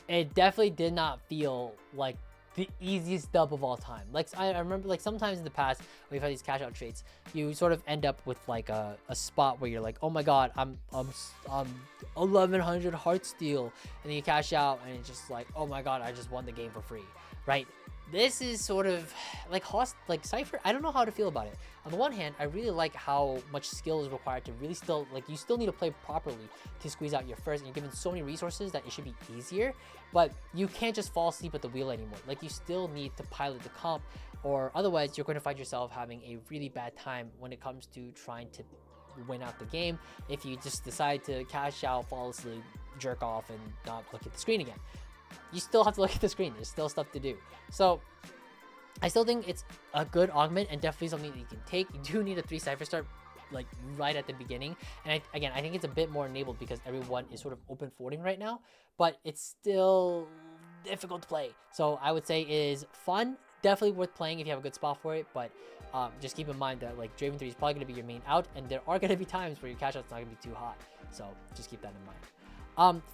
it definitely did not feel like the easiest dub of all time. Like, I remember, like, sometimes in the past, when we've had these cash out traits, you sort of end up with, like, a spot where you're like, oh my god, I'm 1100 heart steal. And then you cash out, and it's just like, oh my god, I just won the game for free. Right? This is sort of like Cypher. I don't know how to feel about it. On the one hand, I really like how much skill is required to really still, like, you still need to play properly to squeeze out your first, and you're given so many resources that it should be easier, but you can't just fall asleep at the wheel anymore. Like, you still need to pilot the comp, or otherwise you're going to find yourself having a really bad time when it comes to trying to win out the game if you just decide to cash out, fall asleep, jerk off, and not look at the screen again. You still have to look at the screen. There's still stuff to do. So I still think it's a good augment, and definitely something that you can take. You do need a 3 Cypher start, like, right at the beginning. And I think it's a bit more enabled because everyone is sort of open forwarding right now, but it's still difficult to play. So I would say it is fun, definitely worth playing if you have a good spot for it, but just keep in mind that, like, Draven 3 is probably going to be your main out, and there are going to be times where your cash out's not going to be too hot. So just keep that in mind.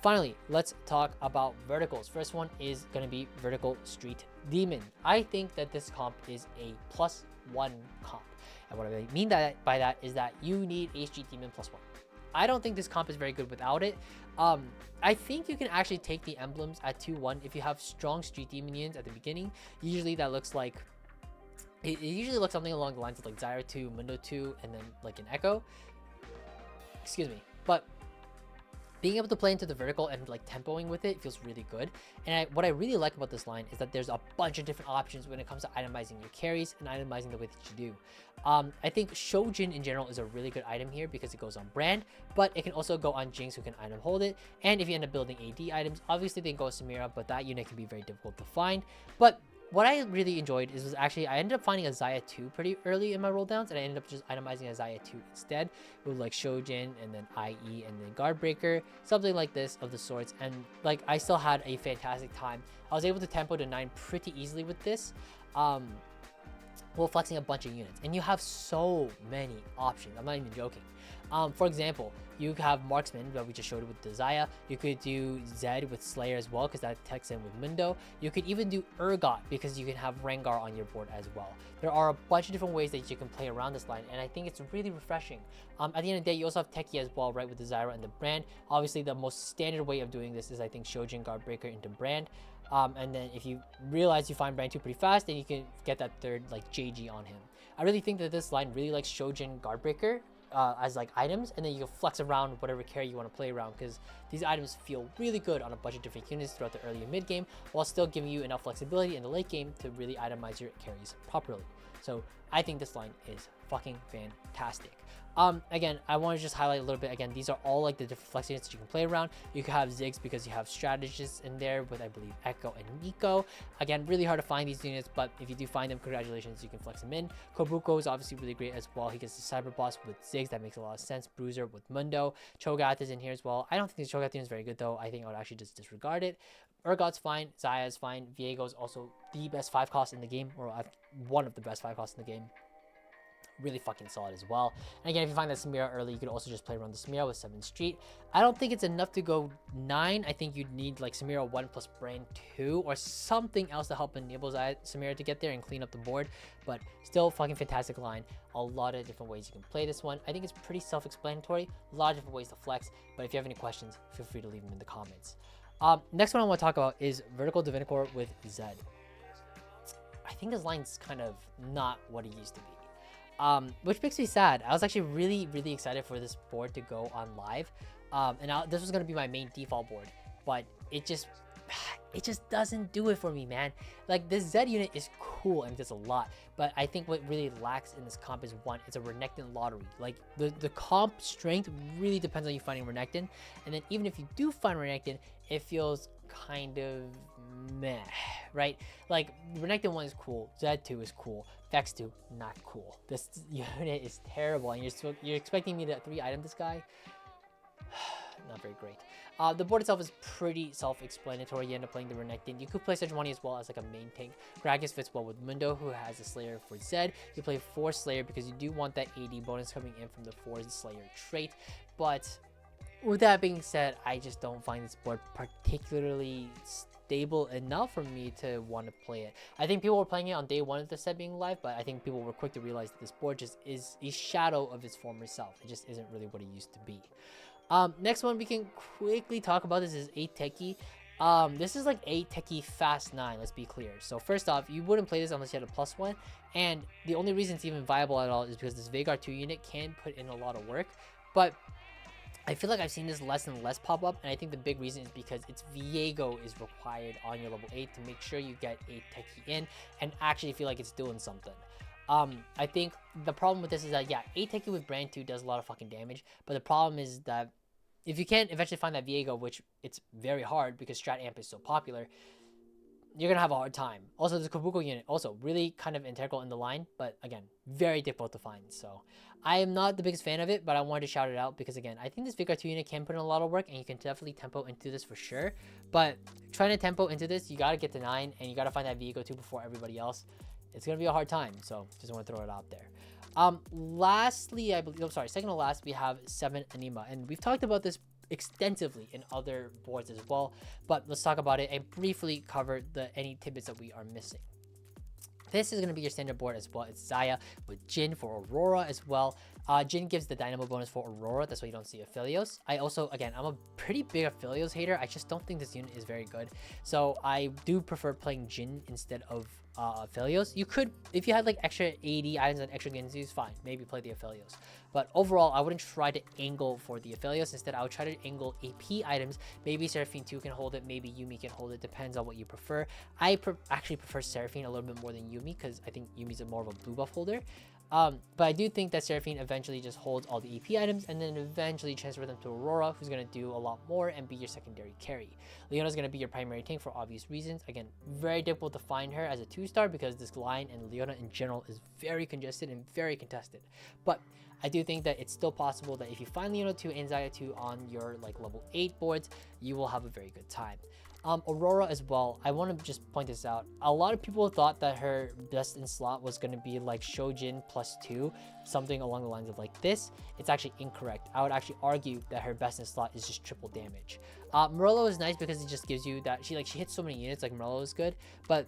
Finally, let's talk about verticals. First one is going to be Vertical Street Demon. I think that this comp is a +1 comp. And what I mean by that is that you need a Street Demon +1. I don't think this comp is very good without it. I think you can actually take the emblems at 2-1 if you have strong Street Demon units at the beginning. Usually that looks like... It usually looks something along the lines of like Zyra 2, Mundo 2, and then like an Echo. Excuse me. But being able to play into the vertical and like tempoing with it feels really good. And what I really like about this line is that there's a bunch of different options when it comes to itemizing your carries and itemizing the way that you do. I think Jhin in general is a really good item here because it goes on brand, but it can also go on Jinx, who can item hold it. And if you end up building AD items, obviously they can go Samira, but that unit can be very difficult to find. But what I really enjoyed was actually I ended up finding a Xayah 2 pretty early in my roll downs, and I ended up just itemizing a Xayah 2 instead with like Jhin and then IE and then Guard Breaker, something like this of the sorts. And like I still had a fantastic time. I was able to tempo to 9 pretty easily with this. while flexing a bunch of units. And you have so many options. I'm not even joking. For example, you have Marksman that we just showed with Desire. You could do Zed with Slayer as well because that techs in with Mundo. You could even do Urgot because you can have Rengar on your board as well. There are a bunch of different ways that you can play around this line, and I think it's really refreshing. At the end of the day, you also have Techie as well, right, with Desire and the Brand. Obviously, the most standard way of doing this is, I think, Shojin Guardbreaker into Brand. And then if you realize you find Brand 2 pretty fast, then you can get that third, like, JG on him. I really think that this line really likes Shojin Guardbreaker as like items, and then you can flex around whatever carry you want to play around, because these items feel really good on a bunch of different units throughout the early and mid game, while still giving you enough flexibility in the late game to really itemize your carries properly. So I think this line is fucking fantastic. Again, I want to just highlight a little bit. Again, these are all like the different flex units that you can play around. You can have Ziggs because you have Strategists in there with, I believe, Echo and Neeko. Again, really hard to find these units, but if you do find them, congratulations, you can flex them in. Kobuko is obviously really great as well. He gets the Cyber Boss with Ziggs. That makes a lot of sense. Bruiser with Mundo. Cho'Gath is in here as well. I don't think the Cho'Gath unit is very good though. I think I would actually just disregard it. Urgot's fine. Xayah is fine. Viego is also the best 5 cost in the game, or one of the best 5 costs in the game. Really fucking solid as well. And again, if you find that Samira early, you could also just play around the Samira with 7 Street. I don't think it's enough to go 9. I think you'd need like Samira 1 plus Brand 2 or something else to help enable Samira to get there and clean up the board. But still fucking fantastic line. A lot of different ways you can play this one. I think it's pretty self-explanatory. A lot of different ways to flex. But if you have any questions, feel free to leave them in the comments. Next one I want to talk about is Vertical Divinicorp with Zed. I think this line's kind of not what it used to be. Which makes me sad. I was actually really excited for this board to go on live, and this was going to be my main default board, but it just doesn't do it for me, man. Like, this Zed unit is cool and it does a lot, but I think what really lacks in this comp is, one, it's a Renekton lottery. Like, the comp strength really depends on you finding Renekton, and then even if you do find Renekton, it feels kind of meh, right? Like, Renekton 1 is cool, Zed 2 is cool, Vex 2 not cool. This unit is terrible, and you're expecting me to 3-item this guy? Not very great. The board itself is pretty self-explanatory. You end up playing the Renekton. You could play Sejuani as well as like a main tank. Gragas fits well with Mundo, who has a Slayer for Zed. You play 4 Slayer because you do want that AD bonus coming in from the 4 Slayer trait. But with that being said, I just don't find this board particularly stable enough for me to want to play it. I think people were playing it on day 1 of the set being live, but I think people were quick to realize that this board just is a shadow of its former self. It just isn't really what it used to be. Next one we can quickly talk about this is 8 Techie. This is like 8 Techie Fast 9, let's be clear. So first off, you wouldn't play this unless you had a +1, and the only reason it's even viable at all is because this Veigar 2 unit can put in a lot of work, but I feel like I've seen this less and less pop up, and I think the big reason is because its Viego is required on your level 8 to make sure you get 8 Techie in and actually feel like it's doing something. I think the problem with this is that, yeah, 8 Techie with Brand 2 does a lot of fucking damage, but the problem is that if you can't eventually find that Viego, which it's very hard because Strat Amp is so popular, you're gonna have a hard time. Also, the Kobuko unit, also really kind of integral in the line, but again, very difficult to find. So I am not the biggest fan of it, but I wanted to shout it out because, again, I think this Veigar 2 unit can put in a lot of work, and you can definitely tempo into this for sure. But trying to tempo into this, you gotta get to 9, and you gotta find that Viego 2 before everybody else. It's gonna be a hard time, so just want to throw it out there. Lastly, I believe, second to last, we have 7 Anima, and we've talked about this extensively in other boards as well, but let's talk about it and briefly cover any tidbits that we are missing. This is going to be your standard board as well. It's Xayah with Jhin for Aurora as well. Jhin gives the Dynamo bonus for Aurora. That's why you don't see Aphelios. I also, again, I'm a pretty big Aphelios hater. I just don't think this unit is very good. So I do prefer playing Jhin instead of Aphelios. You could, if you had like extra 80 items and extra Genzus, fine. Maybe play the Aphelios. But overall, I wouldn't try to angle for the Aphelios. Instead, I would try to angle AP items. Maybe Seraphine 2 can hold it. Maybe Yuumi can hold it. Depends on what you prefer. I actually prefer Seraphine a little bit more than Yuumi because I think Yuumi's more of a blue buff holder. But I do think that Seraphine eventually just holds all the EP items and then eventually transfer them to Aurora, who's going to do a lot more and be your secondary carry. Leona's going to be your primary tank for obvious reasons. Again, very difficult to find her as a 2-star because this line and Leona in general is very congested and very contested. But I do think that it's still possible that if you find Leona 2 and Xayah 2 on your like level 8 boards, you will have a very good time. Aurora as well, I want to just point this out. A lot of people thought that her best in slot was going to be like Shojin +2, something along the lines of like this. It's actually incorrect. I would actually argue that her best in slot is just triple damage. Morello is nice because it just gives you that she hits so many units. Like Morello is good, but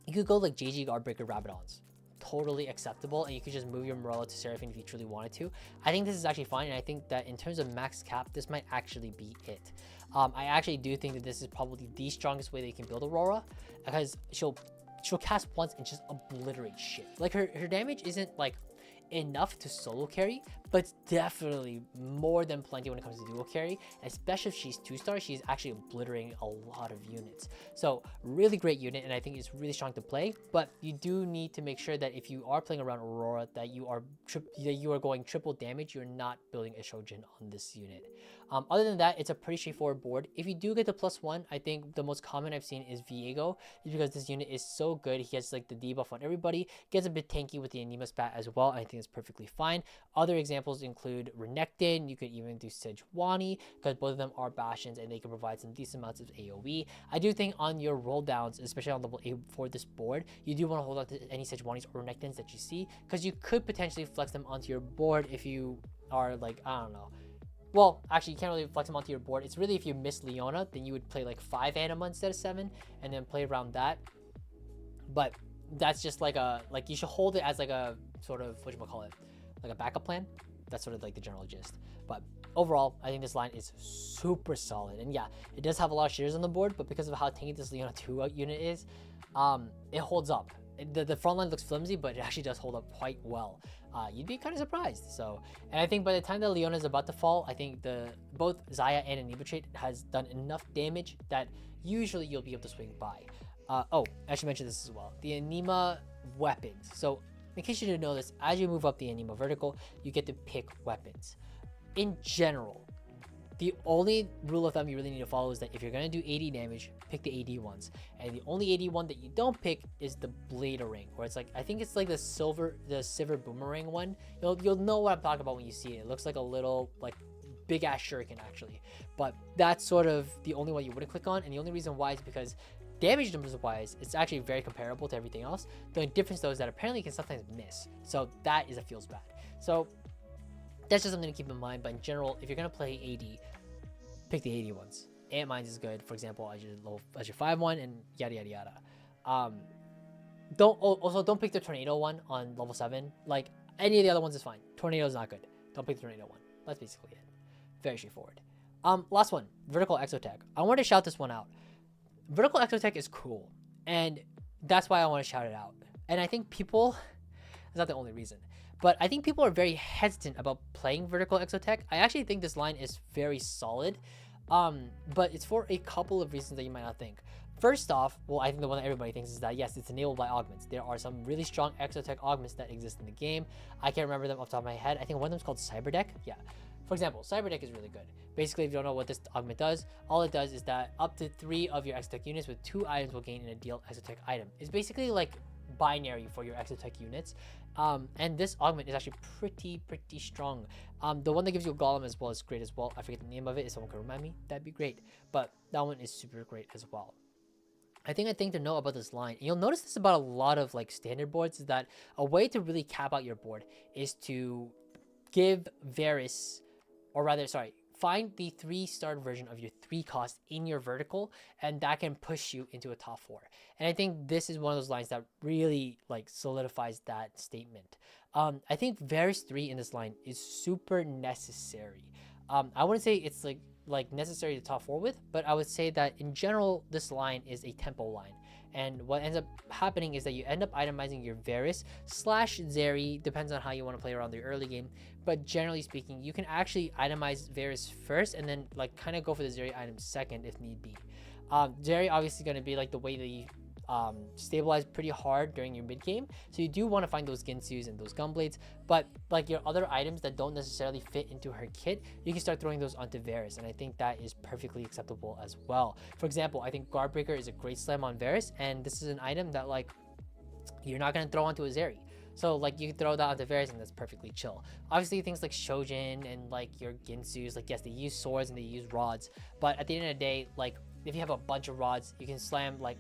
you could go like JG Guardbreaker Rabadons. Totally acceptable, and you could just move your Morello to Seraphine if you truly wanted to. I think this is actually fine, and I think that in terms of max cap, this might actually be it. I actually do think that this is probably the strongest way that you can build Aurora, because she'll cast once and just obliterate shit. Like her damage isn't like enough to solo carry, but it's definitely more than plenty when it comes to dual carry, especially if she's 2-star. She's actually obliterating a lot of units, so really great unit, and I think it's really strong to play. But you do need to make sure that if you are playing around Aurora, that you are going triple damage. You're not building a Shojin on this unit. Other than that, it's a pretty straightforward board. If you do get the +1, I think the most common I've seen is Viego, just because this unit is so good. He has like the debuff on everybody, gets a bit tanky with the anima spat as well, and I think it's perfectly fine. Other examples include Renekton. You could even do Sejuani, because both of them are bastions and they can provide some decent amounts of AoE. I do think on your roll downs, especially on level 8 for this board, you do want to hold on to any Sejuanis or Renektons that you see, because you could potentially flex them onto your board if you are like, I don't know. Well, actually, you can't really flex them onto your board. It's really if you miss Leona, then you would play like 5 anima instead of 7, and then play around that. But that's just like you should hold it as like a sort of, whatchamacallit, like a backup plan. That's sort of like the general gist. But overall, I think this line is super solid. And yeah, it does have a lot of shares on the board, but because of how tanky this Leona 2 unit is, it holds up. The front line looks flimsy, but it actually does hold up quite well. You'd be kind of surprised. So, and I think by the time that Leona is about to fall, I think both Xayah and Anima trait has done enough damage that usually you'll be able to swing by. Oh, I should mention this as well. The anima weapons. So, in case you didn't know this, as you move up the anima vertical, you get to pick weapons. In general, the only rule of thumb you really need to follow is that if you're going to do 80 damage, pick the AD ones. And the only AD one that you don't pick is the Blade Ring, where it's like, I think it's like the silver boomerang one. You'll know what I'm talking about when you see it. It looks like a little like big ass shuriken actually. But that's sort of the only one you wouldn't click on. And the only reason why is because damage numbers wise, it's actually very comparable to everything else. The only difference though is that apparently you can sometimes miss. So that is a feels bad. So that's just something to keep in mind. But in general, if you're going to play AD, pick the AD ones. Ant Mines is good, for example, as your 5-1 and yada yada yada. Don't pick the Tornado one on level 7. Like any of the other ones is fine. Tornado is not good. Don't pick the Tornado one. That's basically it. Very straightforward. Last one, Vertical Exotech. I want to shout this one out. Vertical Exotech is cool, and that's why I want to shout it out. And I think people, it's not the only reason, but I think people are very hesitant about playing Vertical Exotech. I actually think this line is very solid. But it's for a couple of reasons that you might not think. First off, well, I think the one that everybody thinks is that yes, it's enabled by augments. There are some really strong exotech augments that exist in the game. I can't remember them off the top of my head. I think one of them is called Cyberdeck. Yeah. For example, Cyberdeck is really good. Basically, if you don't know what this augment does, all it does is that up to 3 of your exotech units with 2 items will gain an deal exotech item. It's basically like binary for your exotech units. And this augment is actually pretty strong. The one that gives you a golem as well is great as well. I forget the name of it. If someone could remind me, that'd be great. But that one is super great as well. I think a thing to know about this line, and you'll notice this about a lot of like standard boards, is that a way to really cap out your board is to give Varys, or rather, sorry, find the 3-star version of your 3 cost in your vertical, and that can push you into a top 4. And I think this is one of those lines that really like solidifies that statement. I think Varys 3 in this line is super necessary. I wouldn't say it's like necessary to top 4 with, but I would say that in general, this line is a tempo line. And what ends up happening is that you end up itemizing your Varys / Zeri, depends on how you want to play around the early game. But generally speaking, you can actually itemize Varys first and then like kind of go for the Zeri item second if need be. Zeri obviously going to be like the way that you stabilize pretty hard during your mid game, so you do want to find those Ginsus and those Gunblades, but like your other items that don't necessarily fit into her kit, you can start throwing those onto Varys, and I think that is perfectly acceptable as well. For example, I think Guardbreaker is a great slam on Varys, and this is an item that like you're not going to throw onto a Zeri. So like you can throw that onto various and that's perfectly chill. Obviously things like Shojin and like your Ginsus, like yes, they use swords and they use rods, but at the end of the day, like if you have a bunch of rods, you can slam like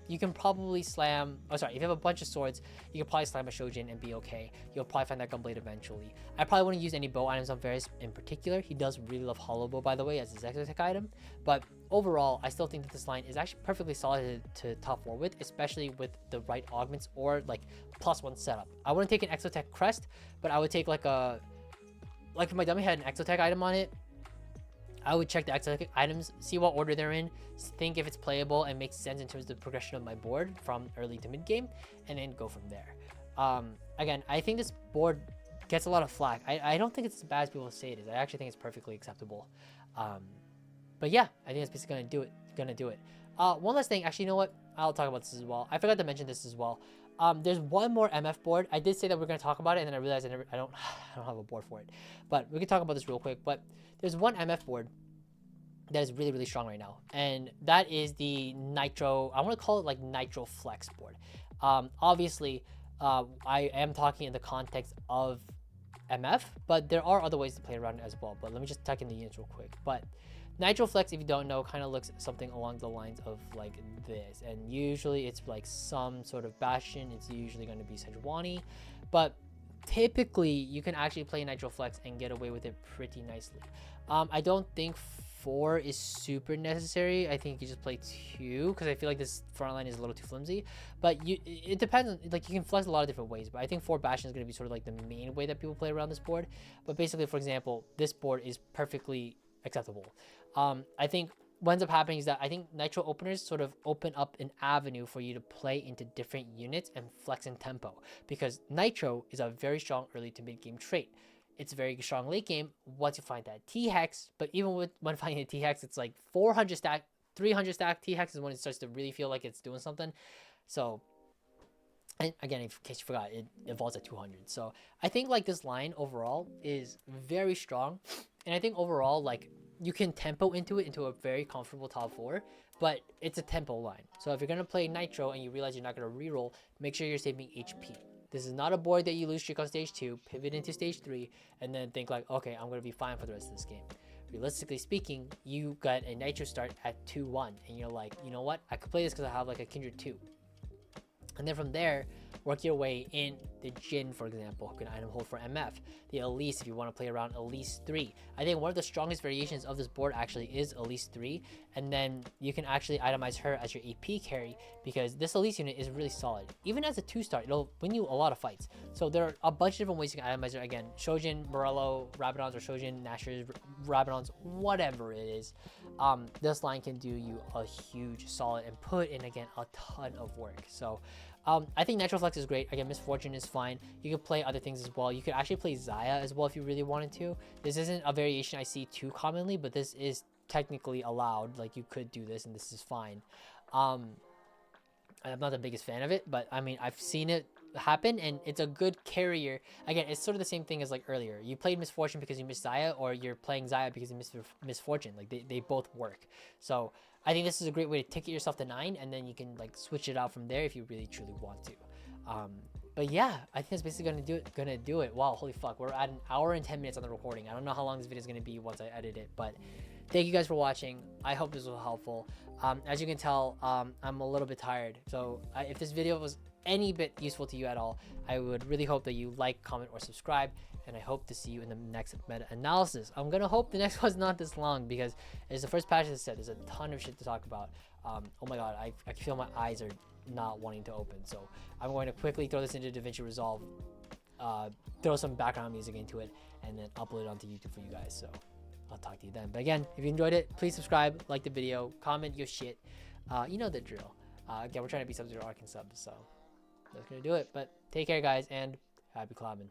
you can probably slam, oh sorry, if you have a bunch of swords, you can probably slam a Shojin and be okay. You'll probably find that gunblade eventually. I probably wouldn't use any bow items on Varys in particular. He does really love hollow bow, by the way, as his exotech item. But overall, I still think that this line is actually perfectly solid to top 4 with, especially with the right augments or like +1 setup. I wouldn't take an exotech crest, but I would take like a, like if my dummy had an exotech item on it, I would check the exotech items, see what order they're in, think if it's playable and makes sense in terms of the progression of my board from early to mid game, and then go from there. Again, I think this board gets a lot of flack. I don't think it's as bad as people say it is. I actually think it's perfectly acceptable. But yeah, I think that's basically gonna do it. One last thing, actually, you know what? I'll talk about this as well. I forgot to mention this as well. There's one more MF board. I did say that we're gonna talk about it, and then I realized I don't have a board for it. But we can talk about this real quick. But there's one MF board that is really, really strong right now, and that is the Nitro. I want to call it like Nitro Flex board. Obviously, I am talking in the context of MF, but there are other ways to play around it as well. But let me just tuck in the units real quick. But Nitro Flex, if you don't know, kind of looks something along the lines of like this, and usually it's like some sort of Bastion. It's usually going to be Sejuani, but typically you can actually play Nitro Flex and get away with it pretty nicely. I don't think 4 is super necessary. I think you just play 2 because I feel like this front line is a little too flimsy. But it depends on, like, you can flex a lot of different ways. But I think 4 Bastion is going to be sort of like the main way that people play around this board. But basically, for example, this board is perfectly acceptable. I think what ends up happening is that I think Nitro openers sort of open up an avenue for you to play into different units and flex in tempo, because Nitro is a very strong early to mid game trait. It's very strong late game once you find that T-Hex, but even when finding a T-Hex, it's like 400 stack, 300 stack T-Hex is when it starts to really feel like it's doing something. So, and again, in case you forgot, it evolves at 200. So I think like this line overall is very strong, and I think overall like you can tempo into it into a very comfortable top 4, but it's a tempo line. So if you're gonna play Nitro and you realize you're not gonna reroll, make sure you're saving HP. This is not a board that you lose streak on stage 2, pivot into stage 3, and then think like, okay, I'm gonna be fine for the rest of this game. Realistically speaking, you got a Nitro start at 2-1, and you're like, you know what? I could play this because I have like a Kindred 2. And then from there, work your way in the Jhin, for example, who can item hold for MF. The Elise, if you want to play around Elise 3. I think one of the strongest variations of this board actually is Elise 3. And then you can actually itemize her as your AP carry, because this Elise unit is really solid. Even as a 2-star, it'll win you a lot of fights. So there are a bunch of different ways you can itemize her. Again, Shojin, Morello, Rabadons, or Shojin, Nashers, Rabadons, whatever it is. This line can do you a huge solid and put in, again, a ton of work. So I think Natural Flex is great. Again, Misfortune is fine. You could play other things as well. You could actually play Zaya as well if you really wanted to. This isn't a variation I see too commonly, but this is technically allowed. Like, you could do this and this is fine. I'm not the biggest fan of it, but I mean, I've seen it happen, and it's a good carrier. Again, it's sort of the same thing as like earlier. You played Misfortune because you missed Zaya, or you're playing Zaya because you missed Misfortune. Like, they both work. So I think this is a great way to ticket yourself to 9, and then you can like switch it out from there if you really truly want to. But yeah, I think that's basically gonna do it. Wow, holy fuck, we're at 1 hour and 10 minutes on the recording. I don't know how long this video is gonna be once I edit it, but thank you guys for watching. I hope this was helpful. As you can tell, I'm a little bit tired. So if this video was any bit useful to you at all, I would really hope that you like, comment, or subscribe, and I hope to see you in the next meta analysis. I'm gonna hope the next one's not this long, because it's the first patch, as I said, there's a ton of shit to talk about. Oh my god, I can feel my eyes are not wanting to open, so I'm going to quickly throw this into DaVinci Resolve, throw some background music into it, and then upload it onto YouTube for you guys. So I'll talk to you then. But again, if you enjoyed it, please subscribe, like the video, comment your shit. You know the drill. Again, we're trying to be Sub-Zero Arc and subs, so that's gonna do it. But take care, guys, and happy climbing.